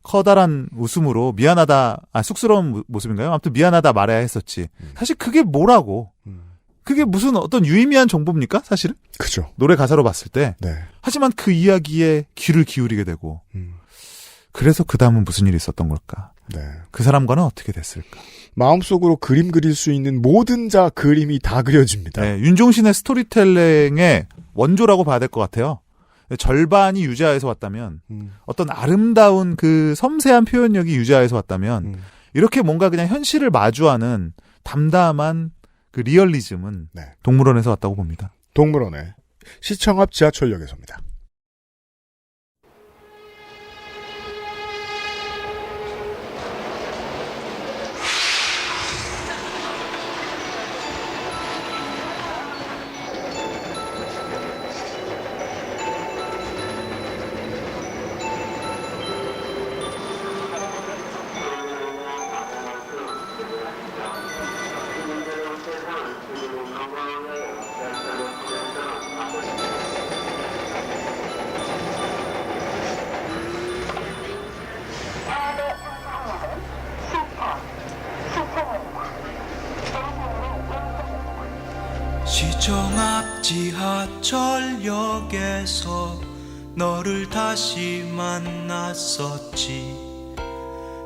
커다란 웃음으로 미안하다, 쑥스러운 모습인가요? 아무튼 미안하다 말해야 했었지. 사실 그게 뭐라고? 그게 무슨 어떤 유의미한 정보입니까? 사실은? 그죠. 노래 가사로 봤을 때. 네. 하지만 그 이야기에 귀를 기울이게 되고. 그래서 그 다음은 무슨 일이 있었던 걸까? 네. 그 사람과는 어떻게 됐을까? 마음속으로 그림 그릴 수 있는 모든 자 그림이 다 그려집니다. 네, 윤종신의 스토리텔링의 원조라고 봐야 될 것 같아요. 절반이 유자에서 왔다면, 어떤 아름다운 그 섬세한 표현력이 유자에서 왔다면, 이렇게 뭔가 그냥 현실을 마주하는 담담한 그 리얼리즘은 네. 동물원에서 왔다고 봅니다. 동물원의 시청 앞 지하철역에서입니다. 지하철역에서 너를 다시 만났었지.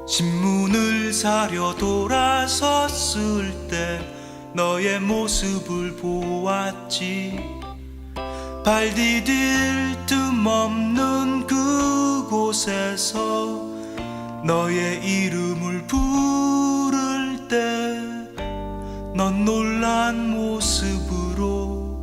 신문을 사려 돌아섰을 때 너의 모습을 보았지. 발 디딜 틈 없는 그곳에서 너의 이름을 부를 때 넌 놀란 모습으로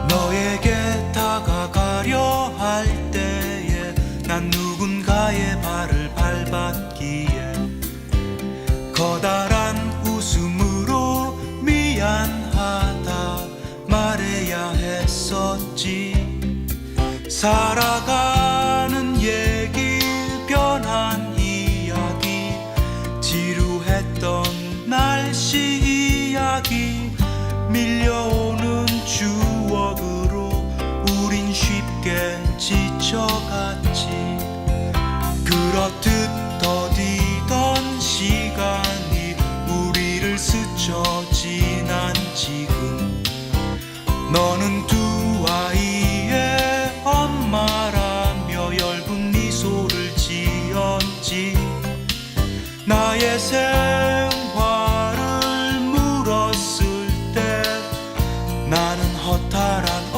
너에게 다가가려 할 때에 난 누군가의 발을 밟았기에 커다란 웃음으로 미안하다 말해야 했었지. 살아가는 얘기, 변한 이야기, 지루했던 날씨 이야기, 밀려오는 추억으로 우린 쉽게 지쳐갔지. 그렇듯 더디던 시간이 우리를 스쳐 지난 지금 너는 두 아이의 엄마라며 엷은 미소를 지었지. 나의 생활을 물었을 때 나는 허탈한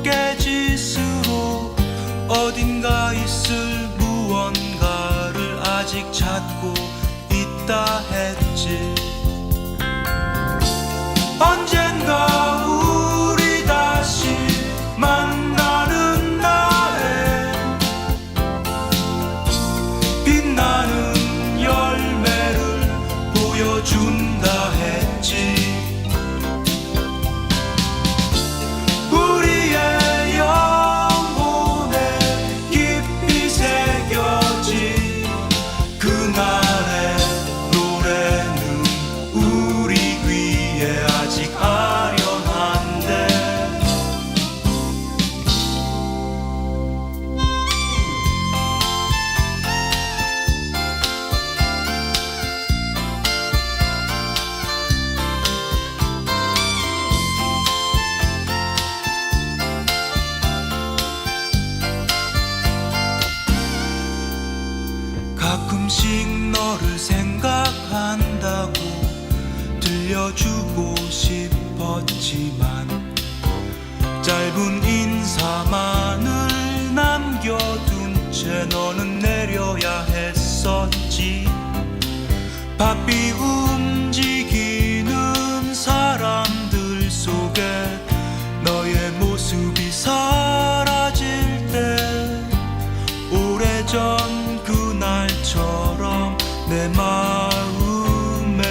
어깨짓으로 어딘가 있을 무언가를 아직 찾고 있다 했지. 언젠가 우리 다시 만나는 날에 빛나는 열매를 보여준다 했지. 우리의 영혼에 깊이 새겨진 그날의 노래는 우리 귀에 아직 아련한데. 가끔씩 너를 생각한다고 들려주고 싶었지만 짧은 인사만을 남겨둔 채 너는 내려야 했었지. 바삐 움직이는 사람들 속에 너의 모습이 사라질 때 오래전 그날처럼 내 마음에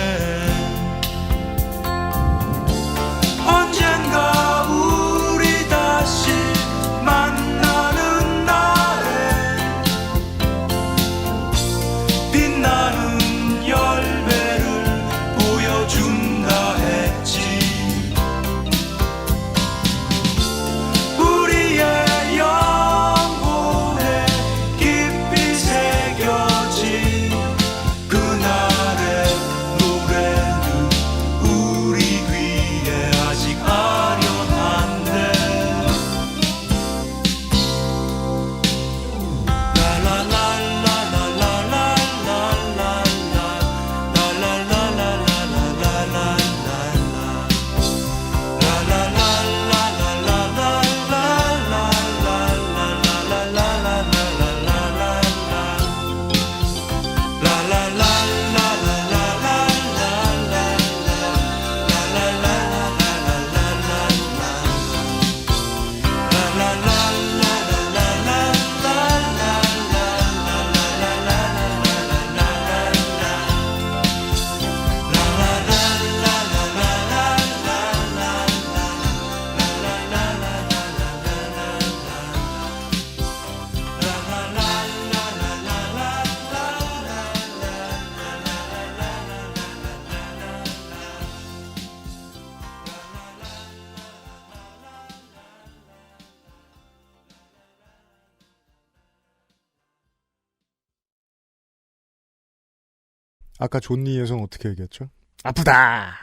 아까 존니에서는 어떻게 얘기했죠? 아프다.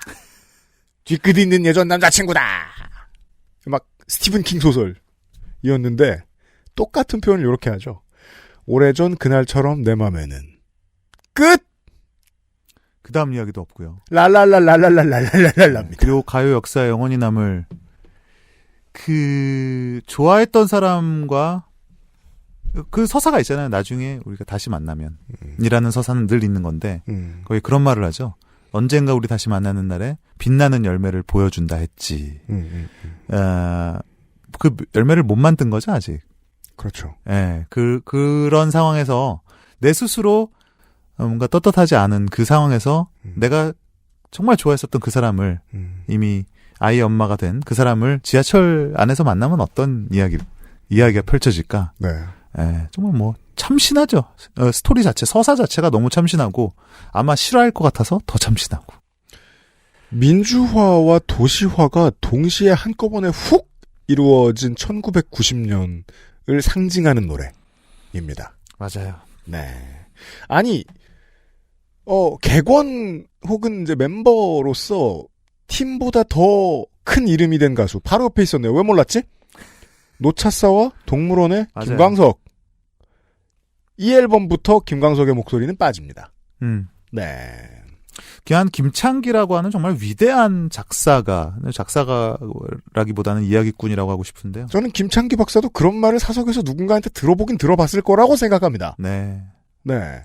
뒤끝 있는 예전 남자친구다. 막 스티븐 킹 소설이었는데 똑같은 표현을 이렇게 하죠. 오래전 그날처럼 내 맘에는 끝. 그 다음 이야기도 없고요. 랄랄랄랄랄랄랄랄랄랍니다. 그리고 가요 역사에 영원히 남을 좋아했던 사람과 그 서사가 있잖아요. 나중에 우리가 다시 만나면 이라는 서사는 늘 있는 건데 거기 그런 말을 하죠. 언젠가 우리 다시 만나는 날에 빛나는 열매를 보여준다 했지. 그 열매를 못 만든 거죠 아직. 그렇죠. 예, 그런 상황에서 내 스스로 뭔가 떳떳하지 않은 그 상황에서 내가 정말 좋아했었던 그 사람을 이미 아이의 엄마가 된 그 사람을 지하철 안에서 만나면 어떤 이야기가 펼쳐질까? 네. 예, 정말 뭐 참신하죠. 스토리 자체, 서사 자체가 너무 참신하고 아마 싫어할 것 같아서 더 참신하고. 민주화와 도시화가 동시에 한꺼번에 훅 이루어진 1990년을 상징하는 노래입니다. 맞아요. 네. 아니, 객원 혹은 이제 멤버로서 팀보다 더 큰 이름이 된 가수 바로 옆에 있었네요. 왜 몰랐지? 노차사와 동물원의 맞아요. 김광석. 이 앨범부터 김광석의 목소리는 빠집니다. 네. 그냥 김창기라고 하는 정말 위대한 작사가라기보다는 이야기꾼이라고 하고 싶은데요. 저는 김창기 박사도 그런 말을 사석에서 누군가한테 들어보긴 들어봤을 거라고 생각합니다. 네. 네.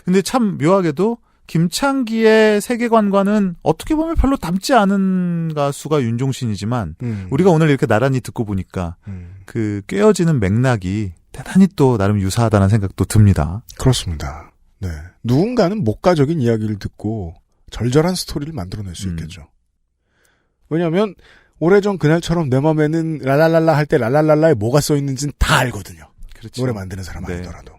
근데 참 묘하게도 김창기의 세계관과는 어떻게 보면 별로 닮지 않은 가수가 윤종신이지만 우리가 오늘 이렇게 나란히 듣고 보니까 그 꿰어지는 맥락이 대단히 또 나름 유사하다는 생각도 듭니다. 그렇습니다. 네. 누군가는 목가적인 이야기를 듣고 절절한 스토리를 만들어낼 수 있겠죠. 왜냐하면 오래전 그날처럼 내 맘에는 랄랄랄라 할 때 랄랄랄라에 뭐가 써 있는지는 다 알거든요. 그렇죠. 노래 만드는 사람 네. 아니더라도.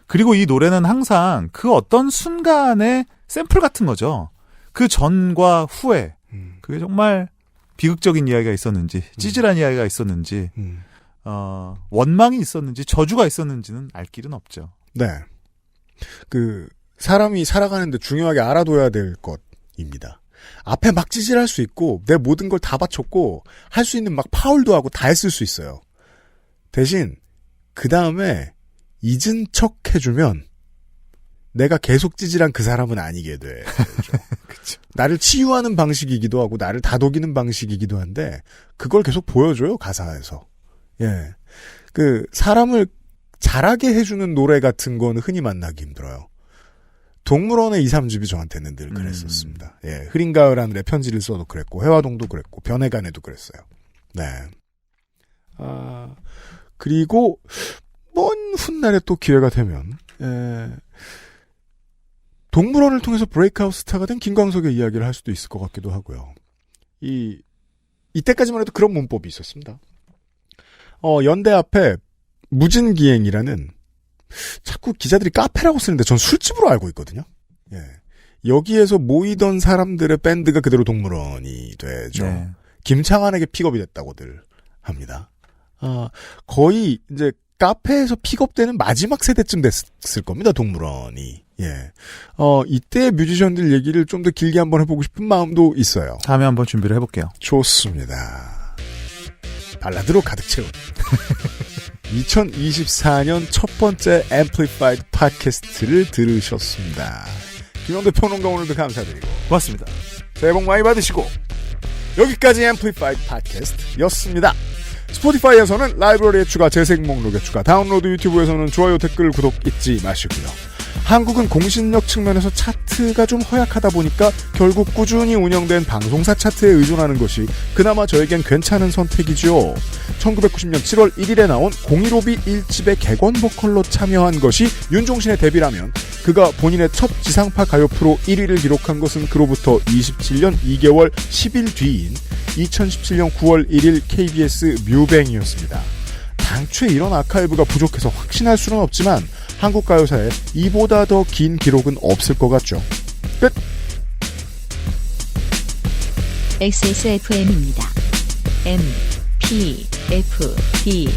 그리고 이 노래는 항상 그 어떤 순간의 샘플 같은 거죠. 그 전과 후에 그게 정말 비극적인 이야기가 있었는지 찌질한 이야기가 있었는지 원망이 있었는지 저주가 있었는지는 알 길은 없죠. 네. 사람이 살아가는데 중요하게 알아둬야 될 것입니다. 앞에 막 찌질할 수 있고 내 모든 걸 다 바쳤고 할 수 있는 막 파울도 하고 다 했을 수 있어요. 대신 그 다음에 잊은 척 해주면 내가 계속 찌질한 그 사람은 아니게 되죠. 그쵸. 나를 치유하는 방식이기도 하고 나를 다독이는 방식이기도 한데 그걸 계속 보여줘요 가사에서. 예, 사람을 자라게 해주는 노래 같은 건 흔히 만나기 힘들어요. 동물원의 2, 3집이 저한테는 늘 그랬었습니다. 예, 흐린 가을 하늘에 편지를 써도 그랬고 해화동도 그랬고 변해간에도 그랬어요. 네. 그리고 먼 훗날에 또 기회가 되면 동물원을 통해서 브레이크아웃 스타가 된 김광석의 이야기를 할 수도 있을 것 같기도 하고요. 이때까지만 해도 그런 문법이 있었습니다. 연대 앞에 무진기행이라는 자꾸 기자들이 카페라고 쓰는데 전 술집으로 알고 있거든요. 예. 여기에서 모이던 사람들의 밴드가 그대로 동물원이 되죠. 네. 김창완에게 픽업이 됐다고들 합니다. 거의 이제 카페에서 픽업되는 마지막 세대쯤 됐을 겁니다. 동물원이. 예. 이때 뮤지션들 얘기를 좀 더 길게 한번 해보고 싶은 마음도 있어요. 다음에 한번 준비를 해볼게요. 좋습니다. 발라드로 가득 채운 2024년 첫 번째 앰플리파이드 팟캐스트를 들으셨습니다. 김영대 평론가 오늘도 감사드리고 고맙습니다. 새해 복 많이 받으시고 여기까지 앰플리파이드 팟캐스트였습니다. 스포티파이에서는 라이브러리에 추가, 재생 목록에 추가, 다운로드, 유튜브에서는 좋아요, 댓글, 구독 잊지 마시고요. 한국은 공신력 측면에서 차트가 좀 허약하다 보니까 결국 꾸준히 운영된 방송사 차트에 의존하는 것이 그나마 저에겐 괜찮은 선택이죠. 1990년 7월 1일에 나온 015B 1집의 객원 보컬로 참여한 것이 윤종신의 데뷔라면 그가 본인의 첫 지상파 가요 프로 1위를 기록한 것은 그로부터 27년 2개월 10일 뒤인 2017년 9월 1일 KBS 뮤뱅이었습니다. 당초에 이런 아카이브가 부족해서 확신할 수는 없지만 한국 가요사에 이보다 더 긴 기록은 없을 것 같죠. 끝! XSFM입니다. M, P, F, D,